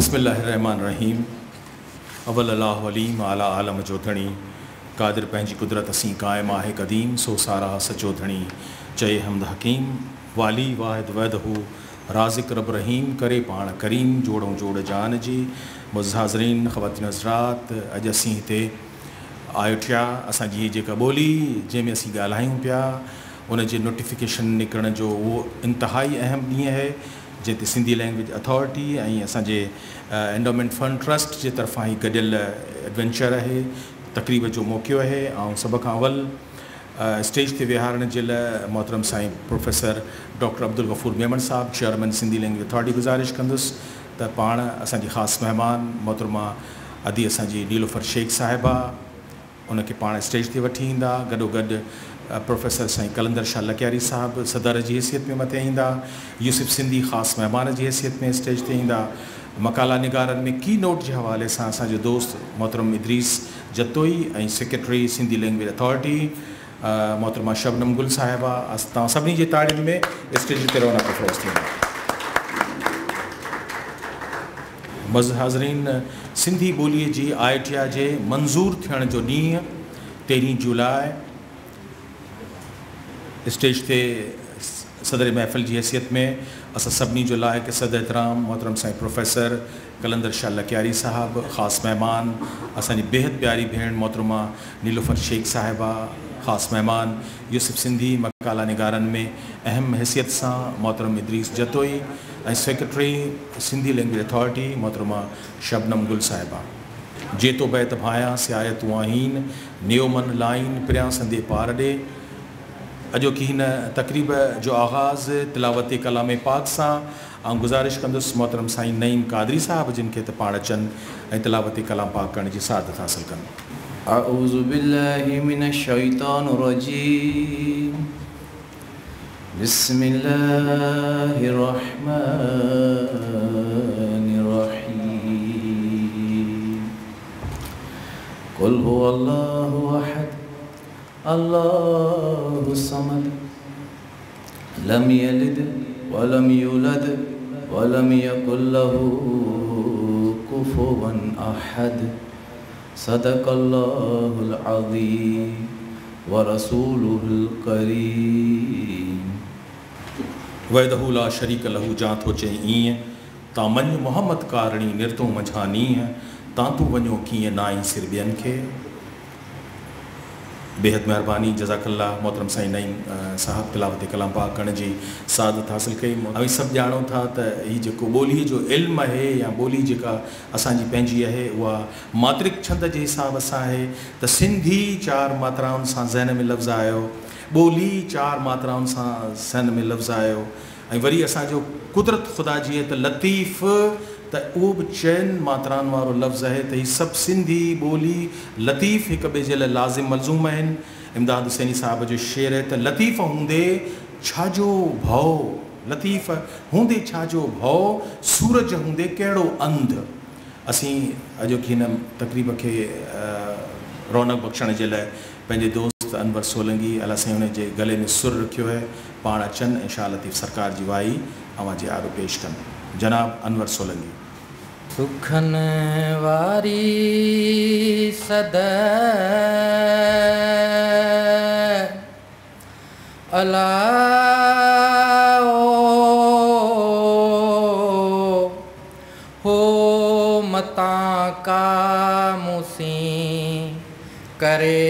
बिस्मिल्लाहिर्रहमानिर्रहीम। अव्वल अल्लाह वलीम आला आलम जोधणी कादिर पंहिंजी कुदरत असीं क़ाइम आहे क़दीम सो सारा सचोधणी चए हमद हकीम वाली वाहिद वहदहू राज़िक रब रहीम करे पाण करीम जोड़ों जोड़ जान जी। मुअज़्ज़िज़ हाज़रीन ख़वातीन हज़रात, अॼु असीं हिते आयो थिया असांजी जेका ॿोली जंहिंमें असीं ॻाल्हायूं पिया उन जे नोटिफिकेशन निकिरण जो उहो इंतिहाई अहम ॾींहुं आहे जंहिं ते सिंधी लैंग्वेज अथॉरिटी ऐं असांजे एंडोमेंट फंड ट्रस्ट जे तरफ़ां ई गॾियल एडवेंचर आहे, तक़रीब जो मौक़ो आहे। ऐं सभ खां अवल स्टेज ते विहारण जे लाइ मोहतरम साईं प्रोफेसर डॉक्टर अब्दुल गफ़ूर मेमन साहब चेयरमैन सिंधी लैंग्वेज अथॉरिटी गुज़ारिश कंदुसि त पाण असांजी ख़ासि महिमान मोहतरमा अदी असांजी नीलोफर शेख साहिबा उनखे पाण स्टेज ते वठी ईंदा। गॾोगॾु प्रोफेसर साईं कलंदर शाह लकियारी साहब सदर जी हैसियत में मथे ईंदा। यूसुफ सिंधी ख़ासि महिमान जी हैसियत में स्टेज ते ईंदा। मकाला निगारनि में की नोट जे हवाले सां असांजो दोस्त मोहतरम इदरीस जतोई ऐं सेक्रेटरी सिंधी लैंग्वेज अथॉरिटी मोहतरमा शबनम गुल साहिबा तव्हां सभिनी जे ताड़ियुनि में स्टेज ते रवाना प्रोफेस थींदा। मुअज़्ज़िज़ हाज़रीन, सिंधी ॿोलीअ जी IITA जे मंज़ूर थियण जो ॾींहुं 13 जुलाई स्टेज ते सदर महफ़िल जी हैसियत में असां सभिनी जो लाइक़ सदर एहतराम मोहतरम साईं प्रोफेसर कलंदर शाह लकियारी साहब, ख़ासि महिमान असांजी बेहद प्यारी भेण मोहतरमा नीलोफर शेख साहिबा, ख़ासि महिमान यूसुफ सिंधी मकाला निगारनि में अहम हैसियत सां मोहतरम इदरीस जतोई ऐं सेक्रेटरी सिंधी लैंग्वेज अथॉरिटी मोहतरमा शबनम गुल साहिबा। जेतो बैत भायां सियायत वाहीन नियोमन लाइन प्रियां संदे पार ॾे। अॼोकी हिन तक़रीब जो आगाज़ तिलावत कलाम पाक सां ऐं गुज़ारिश कंदुसि मोहतरम साईं नईम कादरी साहब जिन खे त पाण अचनि ऐं तिलावत कलाम पाक करण जी सआदत हासिल कनि। अऊज़ु बिल्लाहि मिनश शैतानिर रजीम। बिस्मिल्लाहिर रहमानिर रहीम। कुल हुवल्लाहु अहद अल्लाहु समद लम यलिद वलम यूलद वलम यकुल लहू कुफुवन अहद। सदक़ल्लाहुल अज़ीम व रसूलुहुल करीम। वहदहू ला शरीक लहू जां थो चई ईअं तां मञ मोहम्मद कारणी निरतो मंझां नीह तां तूं वञो कीअं नाई सिर ॿियनि खे। बेहद महिरबानी जज़ाकल्ला मोहतरम साईं नईम साहब तिलावत कलाम पाक करण जी सआदत हासिल कई। ऐं सभु ॼाणो था त हीअ जेको ॿोलीअ जो इल्मु आहे या ॿोली जेका असांजी पंहिंजी आहे उहा मात्रिक छंद जे हिसाब सां आहे त सिंधी 4 मात्राउनि सां ज़हन में लफ़्ज़ आयो, ॿोली 4 मात्राउनि सां ज़हन में लफ़्ज़ आयो ऐं वरी असांजो कुदरत ख़ुदा जी आहे त लतीफ़ त उहो बि 4 मात्राउनि वारो लफ़्ज़ आहे त हीअ सभु सिंधी ॿोली लतीफ़ हिक ॿिए जे लाइ लाज़िम मलज़ूम आहिनि। इमदाद हुसैनी साहब जो शेर आहे त लतीफ़ हूंदे छाजो भउ, लतीफ़ हूंदे छाजो भउ, सूरज हूंदे कहिड़ो अंध। असीं अॼोकी हिन तक़रीब खे रौनक बख़्शण जे लाइ पंहिंजे दोस्त अनवर सोलंगी अलाह साईं हुन जे गले में सुर रखियो आहे, पाण अचनि ऐं शाह लतीफ़ सरकार जी वाई अवां जे आरो पेश कनि। जनाब अनवर सोलंगी। सुखन वारी सदर अल्लाह हो मता का मुसी करे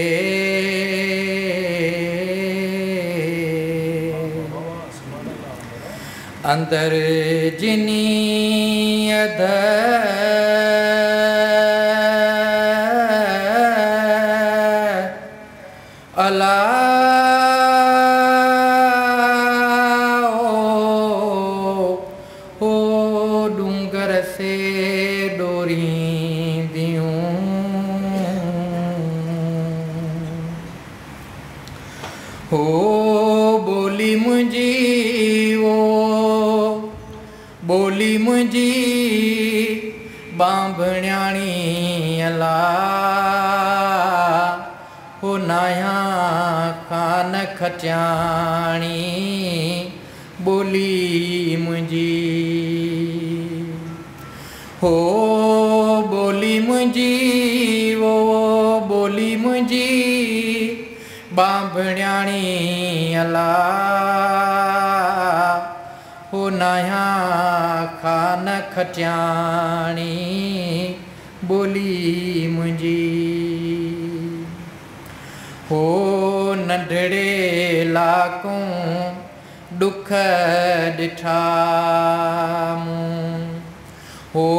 अंदर जिनी अद अल्लाह हो डूंगर से डोरी दियूं हो बोली मुंहिंजी बोली मुंहिंजी बांभण्याणी अल्लाह हो नाया कान खटियाणी बोली मुंहिंजी हो बोली मुंहिंजी वो बोली मुंहिंजी बांभण्याणी अला हो नाया खान खटियाणी बोली मुंहिंजी हो नंढड़े लाकूं दुख ॾिठा मूं हो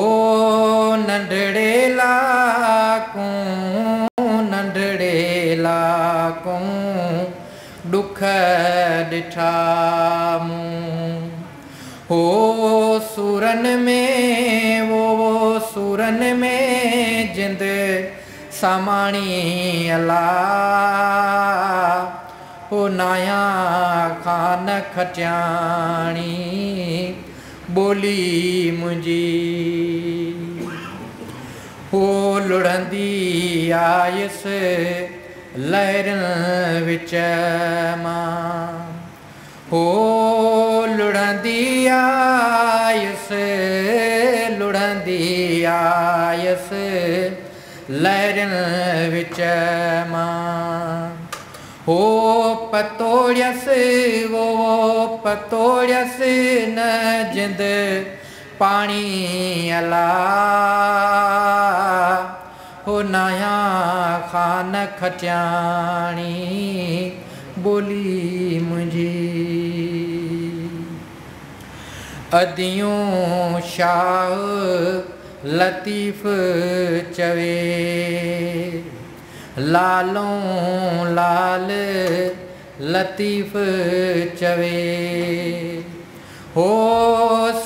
नंढड़े लाकूं दुख ॾिठा मूं हो सूरन में वो सूरन में जिंद सामाणी अला हो नाया खान खटियाणी बोली मुंहिंजी हो लुढ़ंदी आयसि लहरनि विच मां हो लुढ़ंदी आयसि लहरनि विच मां हो पतोड़ियसि वो पतोड़ियसि न जिंद पाणी अला हो नाया खान खटियाणी बोली मुंहिंजी अदियूं शाह लतीफ़ चवे लालों लाल लतीफ़ चवे हो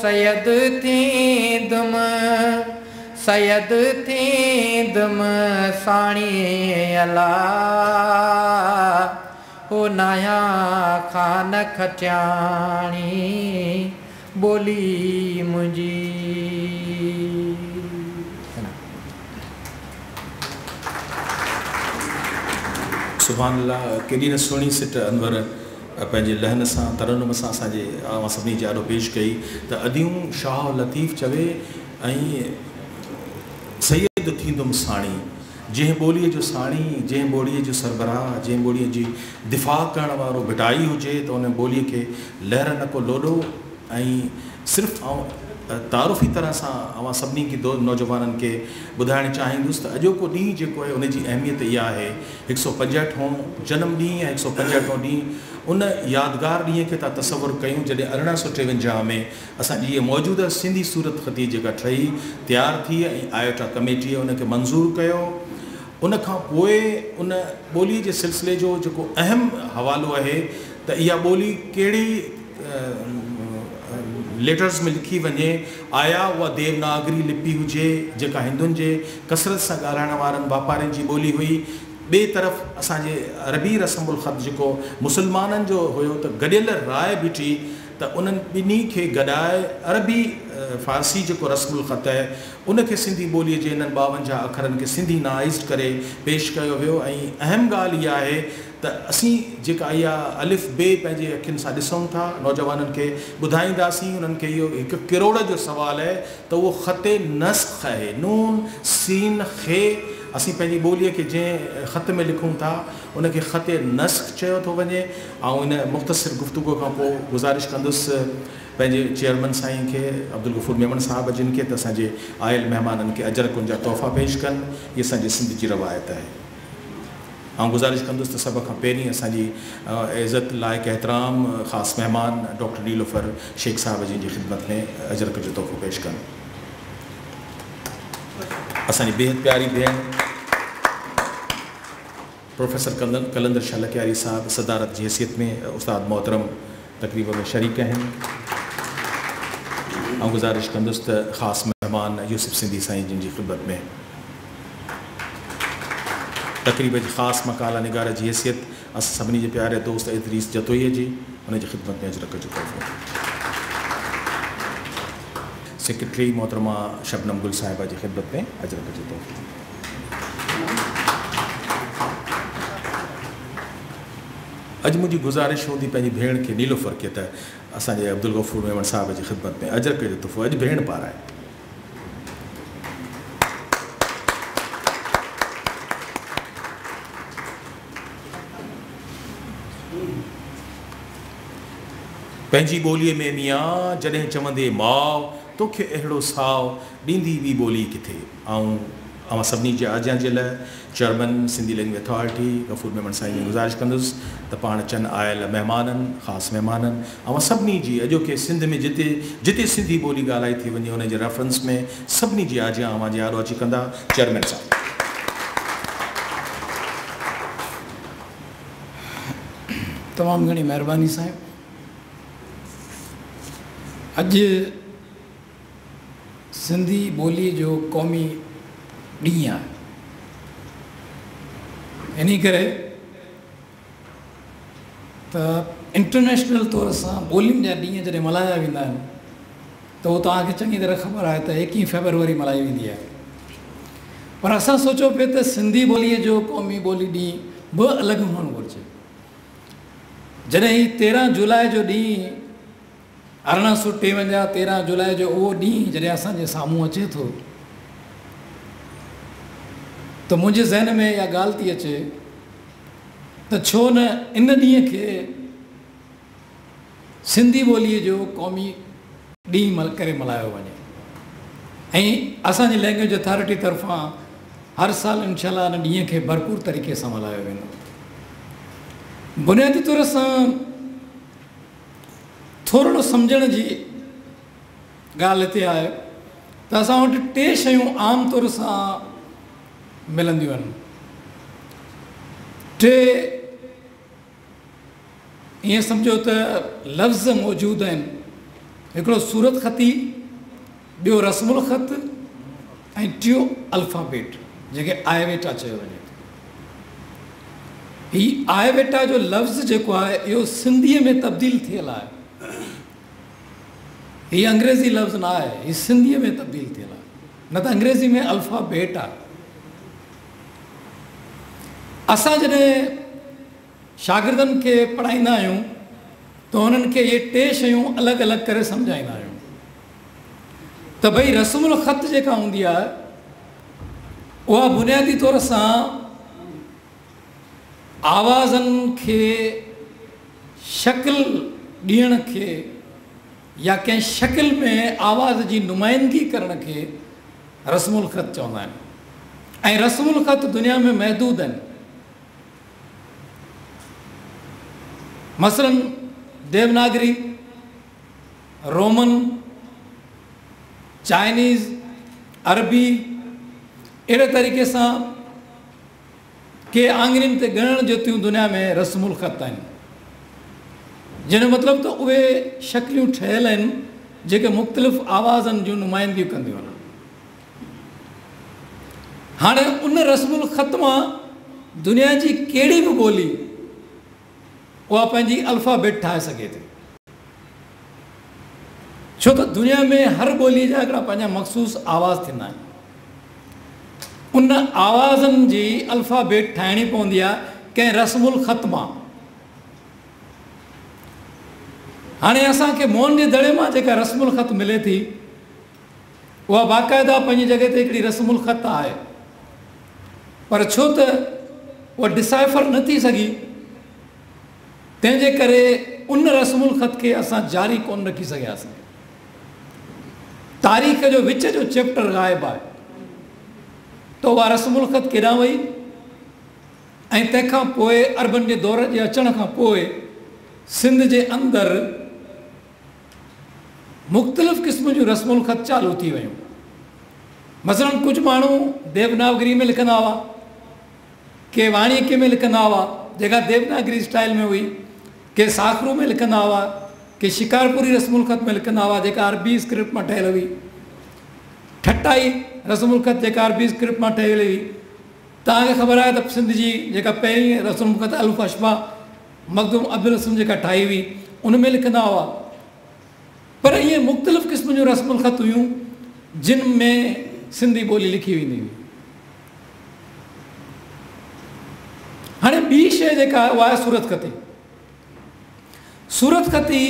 सैयद थींदुम साणी अला हो नाया खान खटियाणी बोली मुंहिंजी सुभान अल्लाह केॾी न सुहिणी सिट अनवर पंहिंजे लहन सां तरन्नुम सां असांजे सभिनी जे आॾो पेश कई त अदियूं शाह लतीफ़ चवे ऐं सैयद थींदुमि साणी जंहिं ॿोलीअ जो साणी जंहिं ॿोलीअ जो सरबराह जंहिं ॿोलीअ जी दिफ़ा करण वारो भिटाई हुजे त उन ॿोलीअ खे लहर न को लोॾो ऐं सिर्फ़ु तारुफ़ी तरह सां सभिनी नौजवाननि खे ॿुधाइणु चाहींदुसि त अॼोको ॾींहुं जेको आहे उनजी अहमियत इहा आहे 165हों जनम ॾींहुं ऐं 165हों ॾींहुं उन यादगार ॾींहं खे था तसवुरु कयूं जॾहिं 1853 में असांजी इहा मौजूदा सिंधी सूरत ख़ती जेका ठही तयारु थी ऐं आयोटा कमेटीअ उनखे मंज़ूरु कयो उन खां पोइ उन ॿोलीअ जे सिलसिले जो जेको अहम हवालो आहे त इहा ॿोली कहिड़ी लेटर्स में लिखी वञे आया उहा देवनागरी लिपि हुजे जेका हिंदुनि जे कसरत सां ॻाल्हाइण वारनि वापारियुनि जी ॿोली हुई ॿिए तरफ़ असांजे अरबी रस्मुल ख़त जेको मुसलमाननि जो हुयो त गॾियल राय बीठी त उन्हनि ॿिन्ही खे गॾाए अरबी फ़ारसी जेको रस्मुल ख़त आहे उनखे सिंधी ॿोलीअ जे इन्हनि 52 अखरनि खे सिंधी नाइज़्ड करे पेश कयो वियो ऐं अहम ॻाल्हि इहा आहे त असीं जेका इहा अलिफ़ बे पंहिंजे अखियुनि सां ॾिसूं था नौजवाननि खे ॿुधाईंदासीं उन्हनि खे इहो 1 करोड़ जो सुवालु आहे त उहो ख़त नस्ख़ आहे नून सीन खे असीं पंहिंजी ॿोलीअ खे जंहिं ख़त में लिखूं था उनखे ख़त नस्ख़ चयो थो वञे ऐं इन मुख़्तसिर गुफ़्तगू खां पोइ गुज़ारिश कंदुसि पंहिंजे चेयरमैन साईं खे अब्दुल गफ़ूर मेमन साहब जिन खे त असांजे आयल महिमाननि खे अजरकुन जा तोहफ़ा पेश कनि इहा असांजी सिंध जी रवायत आहे ऐं गुज़ारिश कंदुसि त सभ खां पहिरीं असांजी इज़त लाइक़ु एहतराम ख़ासि महिमान डॉक्टर नीलोफर शेख साहब जिन जी ख़िदमत में अजरक जो तोहफ़ो पेश कनि असांजी बेहद प्यारी भेण प्रोफेसर कलंदर शालकियारी साहब सदारत जी हैसियत में उस्ताद मोहतरम तकरीब में शरीक आहिनि ऐं गुज़ारिश कंदुसि त ख़ासि महिमान यूसुफ सिंधी साईं जिन जी ख़िदमत में तकरीब जी ख़ासि मकाला निगार जी हैसियत असां सभिनी जे प्यारे दोस्त इदरीस जतोईअ जी उनजी ख़िदमत में अजरक जो तोहफ़ो सेक्रेटरी मोहतरमा शबनम गुल साहिबा जी ख़िदमत में अजरक जो तोहफ़ो अॼु मुंहिंजी गुज़ारिश हूंदी पंहिंजी भेण खे नीलोफर खे त असांजे अब्दुल गफ़ूर मेमन साहब जी ख़िदमत में अजरक जो तोहफ़ो अॼु भेण पाराए पंहिंजी ॿोलीअ में मियां जॾहिं चवंदे माउ तोखे अहिड़ो साओ ॾींदी ॿी ॿोली किथे। ऐं सभिनी जे आज्ञा जे लाइ chairman Sindhi language authority Ghafoor Memon साईं जी गुज़ारिश कंदुसि त पाण चनि आयल महिमाननि ख़ासि महिमाननि ऐं सभिनी जी अॼोके सिंध में जिते जिते सिंधी ॿोली ॻाल्हाई थी वञे उन जे रेफरेंस में सभिनी जी आज्ञा अवां जे आॾो अची कंदा। चेयरमैन साहिबु तमामु घणी महिरबानी साहिब। अॼु सिंधी ॿोली जो क़ौमी ॾींहुं आहे। इन करे त इंटरनेशनल तौर सां ॿोलियुनि जा ॾींहं जॾहिं मल्हाया वेंदा आहिनि त उहो तव्हांखे चङी तरह ख़बर आहे त 21 फेबरवरी मल्हाई वेंदी आहे। पर असां सोचो पिए त सिंधी ॿोलीअ जो क़ौमी ॿोली ॾींहुं बि अलॻि हुअणु घुरिजे। जॾहिं ही 13 जुलाई जो ॾींहुं 1853 13 जुलाई जो उहो ॾींहुं जॾहिं असांजे साम्हूं अचे थो त मुंहिंजे ज़हन में इहा ॻाल्हि थी अचे त छो न इन ॾींहं खे सिंधी ॿोलीअ जो क़ौमी ॾींहुं करे मल्हायो वञे। ऐं असांजी लैंग्वेज अथॉरिटी तरफ़ां हर साल इनशाला इन ॾींहं खे भरपूर तरीक़े सां मल्हायो वेंदो। बुनियादी तौर सां थोरो सम्झण जी ॻाल्हि हिते आहे त असां वटि 3 शयूं आम तौर सां मिलंदियूं आहिनि। 3 ईअं सम्झो त लफ़्ज़ मौजूदु आहिनि। हिकिड़ो सूरत ख़ती, ॿियो रस्मुल ख़त ऐं टियों अल्फ़ाबेट जेके आयवेटा चयो वञे। हीउ आयवेटा जो लफ़्ज़ जेको आहे इहो सिंधीअ में तब्दील थियल आहे। हीउ अंग्रेज़ी लफ़्ज़ न आहे, हीउ सिंधीअ में तब्दील थियल आहे। न त अंग्रेज़ी में अल्फ़ाबेट आहे। असां जॾहिं शागिर्दनि खे पढ़ाईंदा आहियूं त उन्हनि खे इहे 3 शयूं अलॻि अलॻि करे सम्झाईंदा आहियूं त भई रस्मुल ख़त जेका हूंदी आहे उहा बुनियादी तौर सां आवाज़नि खे शकिल ॾियण खे या कंहिं शकिल में आवाज़ जी नुमाइंदगी करण खे रस्मुल ख़त चवंदा आहिनि। ऐं रस्मुल ख़त दुनिया में महदूद आहिनि। मसलन देवनागरी, रोमन, चाइनीज़, अरबी, अहिड़े तरीक़े सां के आङिरियुनि ते ॻणण जेतियूं दुनिया में रस्मुल ख़त आहिनि। जिन जो मतिलबु त उहे शकिलियूं ठहियल आहिनि जेके मुख़्तलिफ़ आवाज़नि जूं नुमाइंदियूं कंदियूं आहिनि। हाणे उन रस्मुल ख़त मां दुनिया जी कहिड़ी बि ॿोली उहा पंहिंजी अल्फ़ाबेट ठाहे सघे थी। छो त दुनिया में हर ॿोलीअ जा हिकिड़ा पंहिंजा मख़सूस आवाज़ थींदा आहिनि। उन आवाज़नि जी अल्फ़ाबेट ठाहिणी पवंदी आहे कंहिं रस्मुल ख़त मां। हाणे असांखे मोहन जे दड़े मां जेका रस्मुल ख़त मिले थी उहा बाक़ाइदा पंहिंजी जॻह ते हिकिड़ी रस्मुल ख़त आहे। पर छो त उहा डिसाइफर न थी सघी तंहिंजे करे उन रस्मुल ख़त खे असां जारी कोन रखी सघियासीं। तारीख़ जो विच जो चैप्टर ग़ाइबु आहे त उहा रस्मुल ख़त केॾां वई। ऐं तंहिंखां पोइ अरबनि जे दौर जे अचण खां पोइ सिंध जे अंदरि मुख़्तलिफ़ क़िस्म जूं रस्मुल ख़त चालू थी वियूं। मसलन कुझु माण्हू देवनागरी में लिखंदा हुआ, के वाणिके में लिखंदा हुआ जेका देवनागरी स्टाइल में हुई, के साखरू में लिखंदा हुआ, के शिकारपुरी रस्मुल ख़त में लिखंदा हुआ जेका अरबी स्क्रिप्ट मां ठहियल हुई। ठटाई रस्मुल ख़त जेका अरबी स्क्रिप्ट मां ठहियल हुई। तव्हांखे ख़बर आहे त सिंध जी जेका पहिरीं रस्मुल ख़त अल्फ़ अशबा मखदूम अब्दुल रसूम जेका ठाही हुई उन में लिखंदा हुआ। पर इहे मुख़्तलिफ़ क़िस्म जूं रस्मुल ख़त हुयूं जिन में सिंधी ॿोली लिखी वेंदी हुई। हाणे ॿी शइ जेका आहे उहा आहे सूरत ख़ती। सूरत ख़ती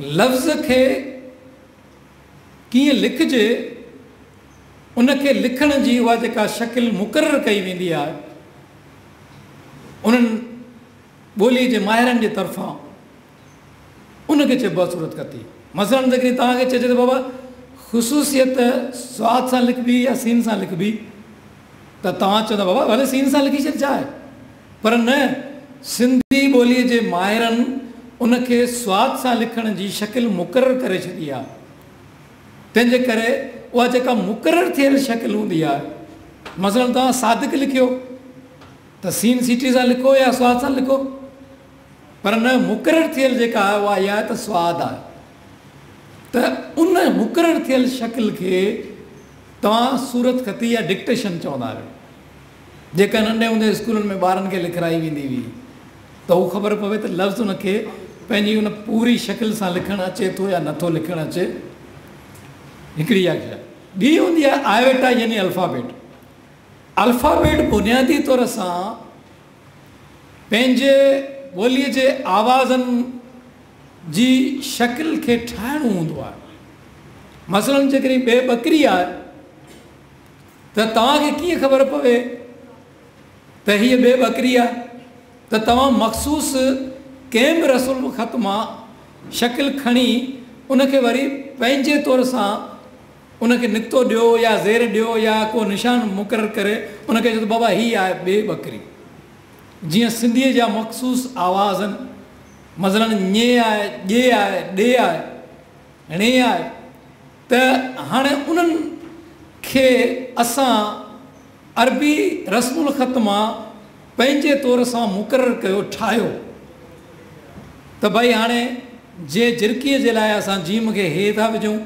लफ़्ज़ खे कीअं लिखिजे उनखे लिखण जी उहा जेका शकिल मुक़ररु कई वेंदी आहे उन्हनि ॿोलीअ जे माहिरनि जे तरफ़ां उनखे चइबो आहे सूरत खती। मसलन जेकॾहिं तव्हांखे चइजे त बाबा ख़ुशूसियत स्वाद सां लिखबी या सीन सां लिखबी, त तव्हां चवंदा बाबा भले सीन सां लिखी छॾ, छा आहे? पर न, सिंधी ॿोलीअ जे माहिरनि उनखे स्वाद सां लिखण जी शकिल मुक़ररु करे छॾी आहे। तंहिंजे करे उहा जेका मुक़ररु थियल शकिल हूंदी आहे, मसलन तव्हां सादिक लिखियो त सीन सीटी सां लिखो या स्वाद सां लिखो, पर न, मुक़ररु थियल जेका आहे उहा इहा आहे त स्वाद आहे। त उन मुक़ररु थियल शकिल खे तव्हां सूरत खती या डिक्टेशन चवंदा आहियो। जेका नंढे हूंदे स्कूलनि में ॿारनि खे लिखाई वेंदी हुई, त उहो ख़बर पवे त लफ़्ज़ उनखे पंहिंजी उन पूरी शकिल सां लिखणु अचे थो या नथो लिखणु अचे। हिकिड़ी इहा ॻाल्हि। ॿी हूंदी आहे आयवेटा यानी अल्फ़ाबेट। अल्फ़ाबेट बुनियादी तौर सां पंहिंजे ॿोलीअ जे आवाज़नि जी शकिल खे ठाहिणो हूंदो आहे। मसलन जेकॾहिं ॿे ॿकरी आहे त तव्हांखे कीअं ख़बर पवे त हीअ ॿे ॿकरी आहे? त तव्हां मख़सूस कंहिं बि रसुल ख़त मां शकिल खणी उनखे वरी पंहिंजे तौर सां उनखे निक़्तो ॾियो या ज़ेर ॾियो या को निशान मुक़ररु करे उनखे चओ त बाबा हीअ आहे ॿे ॿकरी। जीअं सिंधीअ जा मख़सूस आवाज़ आहिनि, मसलन ञे आहे, ॼे आहे, ॾे आहे, णे आहे, त हाणे उन्हनि खे असां अरबी रस्मुल ख़त मां पंहिंजे तौर सां मुक़ररु कयो, ठाहियो। त भई हाणे जे झिरकीअ जे लाइ असां जीम खे हे था विझूं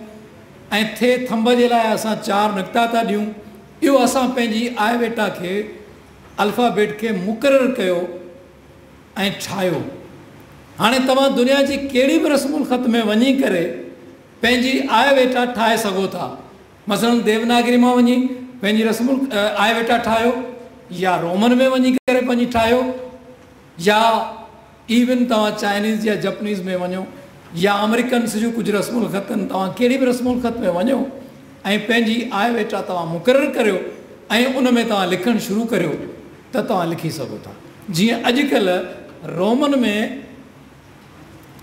ऐं थे थंब जे लाइ असां 4 निक़्ता था ॾियूं, इहो असां पंहिंजी आयवेटा खे अल्फ़ाबेट खे मुक़ररु कयो ऐं ठाहियो। हाणे तव्हां दुनिया जी कहिड़ी बि रस्मुल ख़त में वञी करे पंहिंजी आयवेटा ठाहे सघो था। मसलन देवनागरी मां वञी पंहिंजी रस्मुल आयवेटा ठाहियो, या रोमन में वञी करे पंहिंजी ठाहियो, या इवन तव्हां चाइनीज़ या जपनीज़ में वञो, या अमेरिकन्स जूं कुझु रस्मुल ख़त आहिनि, तव्हां कहिड़ी बि रस्मुल ख़त में वञो ऐं पंहिंजी आयवेटा तव्हां मुक़ररु करियो ऐं उन में तव्हां लिखणु शुरू करियो त तव्हां लिखी सघो था। जीअं अॼुकल्ह रोमन में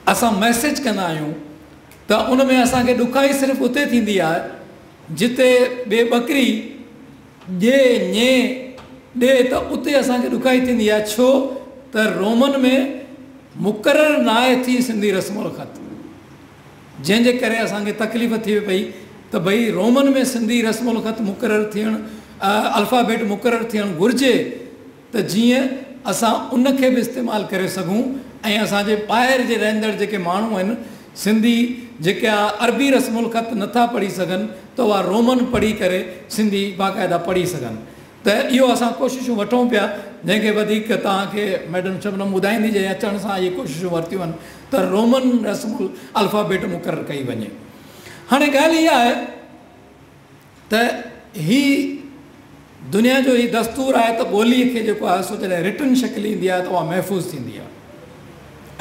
असां मैसेज कंदा आहियूं त उन में असांखे ॾुखाई सिर्फ़ु उते थींदी आहे जिते ॿे ॿकरी ॼे ञे ॾे, त उते असांखे ॾुखाई थींदी आहे। छो त रोमन में मुक़ररु न आहे थी सिंधी रस्मुल ख़त, जंहिंजे करे असांखे तकलीफ़ थी पई त भई रोमन में सिंधी रस्मुल ख़त मुक़ररु थियणु, अल्फ़ाबेट मुक़ररु थियणु घुरिजे, त जीअं असां उनखे बि इस्तेमालु करे सघूं ऐं असांजे ॿाहिरि जे रहंदड़ जेके माण्हू आहिनि सिंधी जेका अरबी रस्मुल ख़त नथा पढ़ी सघनि, त उहा रोमन पढ़ी करे सिंधी बाक़ाइदा पढ़ी सघनि। त इहो असां कोशिशूं वठूं पिया, जंहिंखे वधीक तव्हांखे मैडम शबनम ॿुधाईंदी जंहिं अचण सां इहे कोशिशूं वरितियूं आहिनि त रोमन रस्मुल अल्फ़ाबेट मुक़ररु कई वञे। हाणे ॻाल्हि इहा आहे त ही दुनिया जो ही दस्तूर आहे त ॿोलीअ खे जेको आहे सो जॾहिं रिटन शकिल ईंदी आहे त उहा महफ़ूज़ थींदी आहे,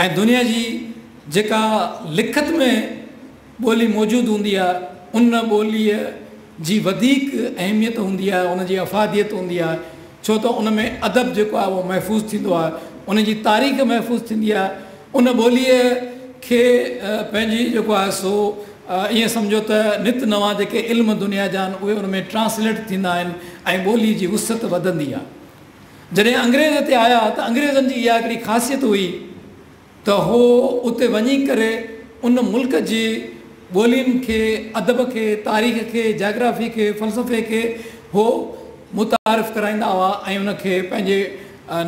ऐं दुनिया जी जेका लिखत में ॿोली मौजूदु हूंदी आहे उन ॿोलीअ जी वधीक अहमियत हूंदी आहे, उनजी अफ़ादियत हूंदी आहे, छो त उन में अदब जेको आहे उहो महफ़ूज़ थींदो आहे, उनजी तारीख़ महफ़ूज़ थींदी आहे। उन ॿोलीअ खे पंहिंजी जेको आहे सो ईअं सम्झो त नित नवां जेके इल्म दुनिया जा आहिनि उहे उन में ट्रांसलेट थींदा आहिनि ऐं ॿोली जी वुसत वधंदी आहे। जॾहिं अंग्रेज़ हिते आया त अंग्रेज़नि जी इहा हिकिड़ी ख़ासियत हुई त हो उते वञी करे उन मुल्क जी ॿोलियुनि खे, अदब खे, तारीख़ खे, जाग्राफ़ी खे, फ़लसफ़े खे हो मुतारिफ़ कराईंदा हुआ ऐं उनखे पंहिंजे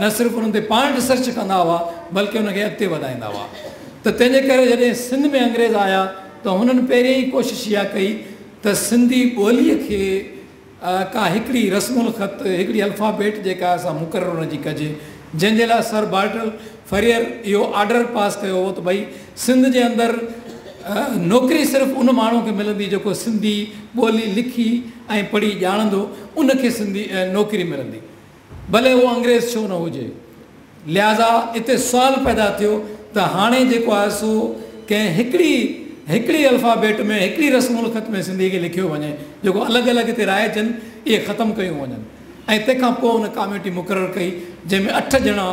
न सिर्फ़ु उन्हनि ते पाण रिसर्च कंदा हुआ बल्कि उनखे अॻिते वधाईंदा हुआ। त तंहिंजे करे जॾहिं सिंध में अंग्रेज़ आया त हुननि पहिरियों ई कोशिशि इहा कई त सिंधी ॿोलीअ खे का हिकिड़ी रस्मुल ख़त, हिकिड़ी अल्फ़ाबेट जेका असां मुक़ररु हुनजी कजे, जंहिंजे लाइ सर बार्टल फरियर इहो ऑर्डर पास कयो हो त भई सिंध जे अंदरि नौकिरी सिर्फ़ु उन माण्हू खे मिलंदी जेको सिंधी ॿोली लिखी ऐं पढ़ी ॼाणंदो, उनखे सिंधी नौकिरी मिलंदी, भले उहो अंग्रेज़ छो न हुजे। लिहाज़ा हिते सुवालु पैदा थियो त हाणे जेको आहे सो कंहिं हिकिड़ी अल्फ़ाबेट में, हिकिड़ी रस्मुल ख़त में सिंधी खे लिखियो वञे, जेको अलॻि अलॻि हिते राइजनि इहे ख़तमु कयूं वञनि। ऐं तंहिंखां पोइ हुन कमेटी मुक़ररु कई जंहिंमें 8 ॼणा,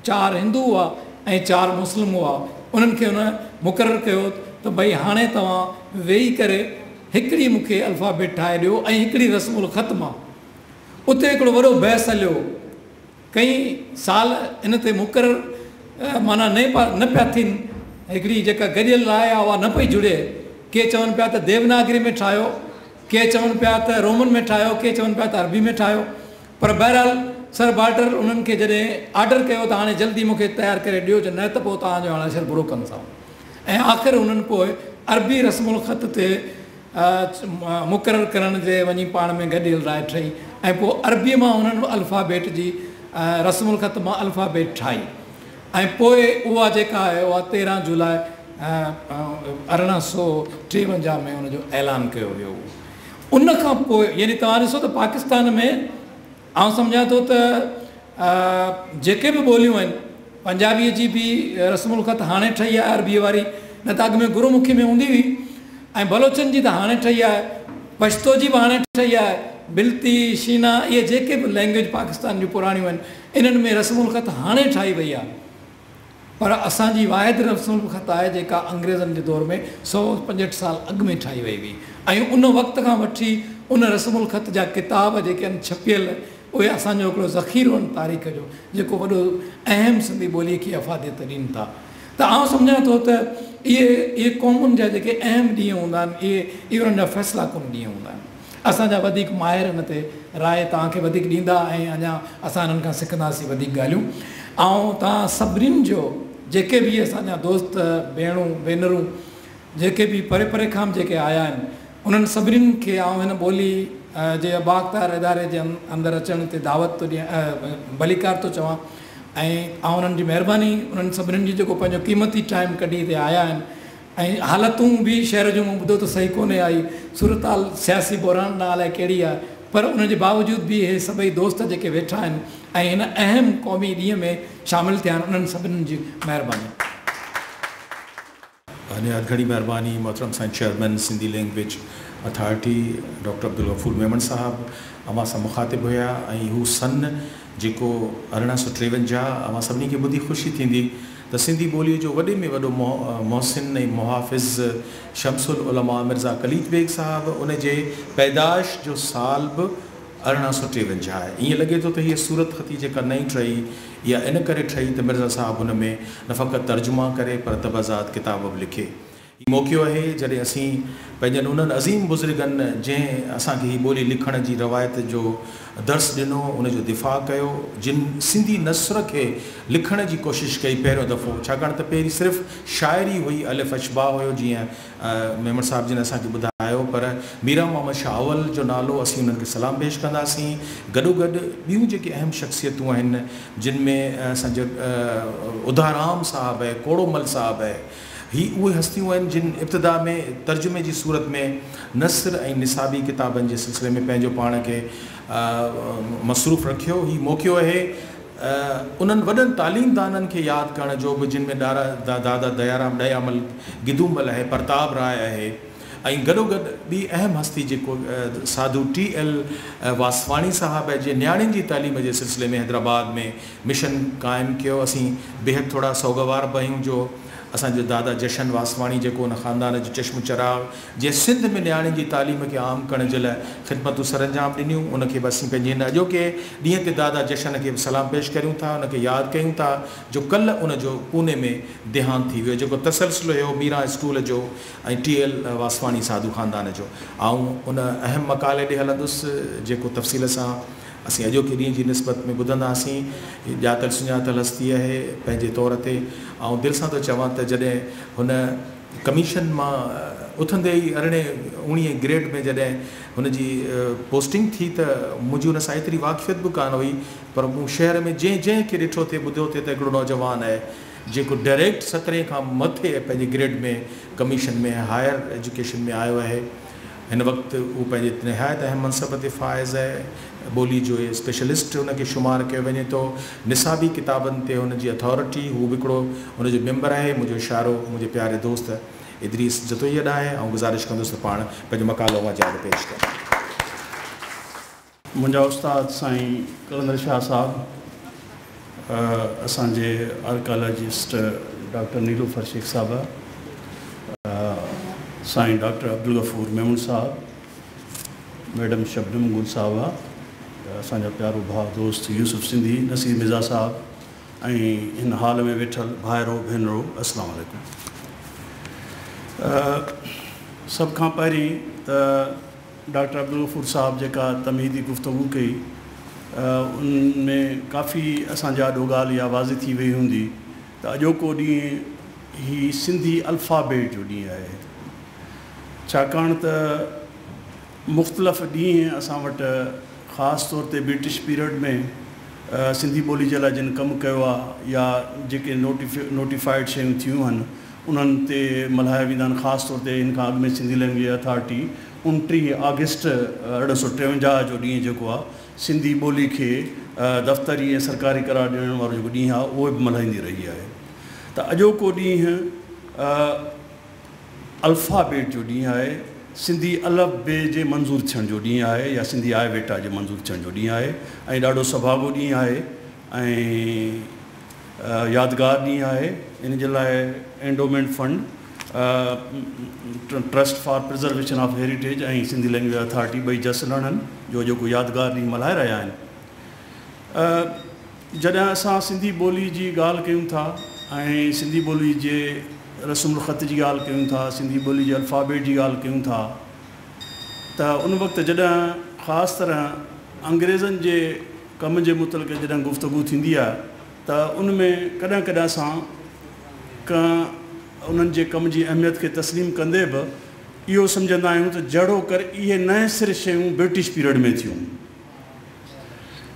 4 हिंदू हुआ ऐं 4 मुस्लिम हुआ, उन्हनि खे उन मुक़ररु कयो त भई हाणे तव्हां वेही करे हिकिड़ी मूंखे अल्फ़ाबेट ठाहे ॾियो ऐं हिकिड़ी रस्मुल ख़त मां। उते हिकिड़ो वॾो बहस हलियो, कई साल इन ते मुक़ररु माना न पिया थियनि, हिकिड़ी जेका गॾियल राय आहे उहा न पई जुड़े। के चवनि पिया त देवनागरी में ठाहियो, के चवनि पिया त रोमन में ठाहियो, के चवनि पिया त अरबी में ठाहियो। पर बहरहाल सर बाल्टर उन्हनि खे जॾहिं आर्डर कयो त हाणे जल्दी मूंखे तयारु करे ॾियो, न त पोइ तव्हांजो हाणे अशर बुरो कंदासीं। ऐं आख़िर उन्हनि पोइ अरबी रस्मुल ख़त ते मुक़ररु करण जे वञी पाण में गॾियल राय ठही ऐं पोइ अरबीअ मां उन्हनि अल्फ़ाबेट जी रस्मुल ख़त मां अल्फ़ाबेट ठाही। ऐं पोइ उहा जेका आहे उहा 13 जुलाई 1853 में उनजो ऐलान कयो वियो। उन खां पोइ यानी तव्हां ॾिसो त पाकिस्तान में आउं सम्झां थो त जेके बि ॿोलियूं आहिनि, पंजाबीअ जी बि रस्मुल ख़त हाणे ठही आहे अरबीअ वारी, न त अॻु में गुरुमुखी में हूंदी हुई, ऐं बलोचनि जी त हाणे ठही आहे, पश्तो जी बि हाणे ठही आहे, बिल्ती शीना इहे जेके बि लैंग्वेज पाकिस्तान जूं पुराणियूं आहिनि इन्हनि में रस्मुल ख़त हाणे ठाही वई आहे। पर असांजी वाहिद रस्मुल ख़त आहे जेका अंग्रेज़नि जे दौर में 165 साल अॻु में ठाही वई हुई। ऐं उन वक़्त खां वठी उन रस्मुल ख़त जा किताब जेके आहिनि छपियल, उहे असांजो हिकिड़ो ज़ख़ीरो आहिनि तारीख़ जो, जेको वॾो अहम सिंधी ॿोलीअ खे अफ़ादियत ॾियनि था। त आउं सम्झां थो त इहे क़ौमुनि जा जेके अहम ॾींहं हूंदा आहिनि, इहे उन्हनि जा फ़ैसिला कुन ॾींहं हूंदा आहिनि। असांजा वधीक माहिर हिन ते राय तव्हांखे वधीक ॾींदा ऐं अञा असां हिननि खां सिखंदासीं वधीक ॻाल्हियूं। ऐं तव्हां सभिनीनि जो जेके बि असांजा दोस्त भेणूं भेनरूं जेके बि परे परे खां जेके आया आहिनि, उन्हनि सभिनीनि खे आउं हिन ॿोली जे बाख़्तार इदारे जे अंदरि अचण ते दावत थो ॾियां, भलीकार थो चवां। ऐं उन्हनि जी महिरबानी, उन्हनि सभिनीनि जी जेको पंहिंजो क़ीमती टाइम कढी हिते आया आहिनि। ऐं हालतूं बि शहर जूं मूं ॿुधो त सही कोन्हे आई, सूरताल सियासी बहरान न अलाए कहिड़ी आहे, पर उनजे बावजूदि बि इहे सभई दोस्त जेके वेठा आहिनि ऐं हिन अहम क़ौमी ॾींहं में शामिलु थिया आहिनि, उन्हनि सभिनीनि जी महिरबानी। घणी महिरबानी मोहतरम साईं chairman Sindhi language Authority Doctor Abdul Ghafoor Memon साहब अमां सां मुखातिब हुया। ऐं हू सन जेको 1853 अमां सभिनी खे ॿुधी ख़ुशी थींदी त सिंधी ॿोलीअ जो वॾे में वॾो मोहसिन ऐं मुहाफ़िज़ शमसुल उलमा मिर्ज़ा कलीद बेग साहब उन जे पैदाइश जो साल बि 1853 आहे। ईअं लॻे थो त हीअ सूरत ख़ती जेका नई ठही इहा इन करे ठही त मिर्ज़ा साहब हुन में न फ़क़ति तर्जुमा करे पर तबज़ात किताब बि लिखे। हीउ मौक़ो आहे जॾहिं असीं पंहिंजनि उन्हनि अज़ीम बुज़ुर्गनि जंहिं असांखे हीअ ॿोली लिखण जी रवायत जो दर्स ॾिनो, उनजो दिफ़ा कयो, जिन सिंधी नसर खे लिखण जी कोशिशि कई पहिरियों दफ़ो, छाकाणि त पहिरीं सिर्फ़ु शाइरी हुई, अलिफ अशबा हुयो जीअं मेमन साहिब जिन असांखे ॿुधायो, पर मीरा मोहम्मद शाह अवल जो नालो असीं उन्हनि खे सलाम पेश कंदासीं। गॾोगॾु ॿियूं जेके अहम शख़्सियतूं आहिनि जिन में असांजो उदाराम साहब आहे, कोड़ोमल साहब आहे, ही उहे हस्तियूं आहिनि जिन इब्तिदा में तर्जुमे जी सूरत में नसर ऐं निसाबी किताबनि जे सिलसिले में पंहिंजो पाण खे मसरूफ़ रखियो। ही मौक़ो आहे उन्हनि वॾनि तालीमदाननि खे यादि करण जो बि, जिन में दादा दयाराम दयामल गिदूमल आहे, प्रताप राय आहे, ऐं गॾोगॾु ॿी अहम हस्ती जेको साधू TL वासवाणी साहब आहे, जे न्याणियुनि जी तालीम जे सिलसिले में हैदराबाद में मिशन क़ाइमु कयो। असीं बेहद थोरा सौगवार बि आहियूं जो असांजो दादा जशन वासवाणी जेको उन ख़ानदान जो चश्म चिराग जे सिंध में न्याणियुनि जी तालीम खे आम करण जे लाइ ख़िदमतूं सरअंजाम ॾिनियूं, उनखे बि असीं पंहिंजे हिन अॼोके ॾींहं ते दादा जशन खे बि सलाम पेश करियूं था, उनखे यादि कयूं था जो कल्ह उनजो पूने में देहांत थी वियो, जेको तसलसिलो हुयो मीरा स्कूल जो ऐं TL वासवाणी साधू ख़ानदान जो। ऐं उन अहम मकाले ॾे हलंदुसि जेको तफ़सील सां असीं अॼोके ॾींहं जी निस्बत में ॿुधंदासीं। ॼातल सुञातल हस्ती आहे पंहिंजे तौर ते। ऐं दिलि सां थो चवां त जॾहिं हुन कमीशन मां उथंदे ई 19 ग्रेड में जॾहिं हुनजी पोस्टिंग थी त मुंहिंजी हुन सां एतिरी वाक़फ़ियत बि कान हुई, पर मूं शहर में जंहिंखे ॾिठो थिए ॿुधियो थिए त हिकिड़ो नौजवान आहे जेको डायरेक्ट 17 खां मथे पंहिंजे ग्रेड में कमीशन में हायर एजुकेशन में आयो आहे। हिन वक़्तु उहो पंहिंजे निहायत अहम मनसब ते फ़ाइज़ आहे, ॿोली जो स्पेशलिस्ट हुनखे शुमार कयो वञे थो। निसाबी किताबनि ते हुनजी अथॉरिटी, हू बि हिकिड़ो हुनजो मेंबर आहे। मुंहिंजो इशारो मुंहिंजे प्यारे दोस्त इदरीस जतोई ॾांहुं आहे ऐं गुज़ारिश कंदुसि त पाण पंहिंजो मकालो वाजिब पेश कनि। मुंहिंजा उस्ताद साईं कलंदर शाह साहब असांजे आर्कियोलॉजिस्ट डॉक्टर नीलूफर शेख साहबा, साईं डॉक्टर अब्दुल गफूर मेमून साहब, मैडम शबनम गुल साहबा, असांजा प्यारो भाउ दोस्त यूसुफ सिंधी, नसीर मिर्ज़ा साहब ऐं हिन हाल में वेठल भाइरो भेनरो, अस्सलाम वालेकुम। सभ खां पहिरीं त डॉक्टर अब्दुल गफूर साहब जेका तमहीदी गुफ़्तगू कई उनमें काफ़ी असांजा ॾो ॻाल्हि इहा वाज़े थी वई हूंदी त अॼोको ॾींहुं ही सिंधी अल्फ़ाबेट जो ॾींहुं आहे, छाकाणि त मुख़्तलिफ़ ॾींहं असां वटि ख़ासि तौर ते ब्रिटिश पीरियड में सिंधी ॿोली जे लाइ जिन कमु कयो आहे या जेके नोटिफाइड शयूं थियूं आहिनि उन्हनि ते मल्हाया वेंदा आहिनि। ख़ासि तौर ते इन खां अॻु में सिंधी लैंग्वेज अथॉरिटी 29 अगस्त 1853 जो ॾींहुं जेको आहे सिंधी ॿोली खे दफ़्तरी ऐं सरकारी करार ॾियण वारो जेको ॾींहुं आहे उहो बि मल्हाईंदी रही आहे। त अॼोको ॾींहुं अल्फ़ाबेट जो ॾींहुं आहे, सिंधी अलफ़ बे जे मंज़ूर थियण जो ॾींहुं आहे या सिंधी आय वेटा जे मंज़ूर थियण जो ॾींहुं आहे ऐं ॾाढो सभागो ॾींहुं आहे ऐं यादगार ॾींहुं आहे। इन जे लाइ endowment fund, trust for preservation of heritage ऐं सिंधी लैंग्वेज अथॉरिटी ॿई जसलणनि जो जेको यादगार ॾींहुं मल्हाए रहिया आहिनि। जॾहिं असां सिंधी ॿोली जी ॻाल्हि कयूं था ऐं सिंधी ॿोली जे रस्मुल ख़त जी ॻाल्हि कयूं था, सिंधी ॿोली जे अल्फ़ाबेट जी ॻाल्हि कयूं था, त उन वक़्तु जॾहिं ख़ासि तरह अंग्रेज़नि जे कम जे मुतलिक़ जॾहिं गुफ़्तगू थींदी आहे त उन में कॾहिं कॾहिं असां उन्हनि जे कम जी अहमियत खे तस्लीम कंदे बि इहो सम्झंदा आहियूं त जहिड़ो कर इहे नए सिरे शयूं ब्रिटिश पीरियड में थियूं।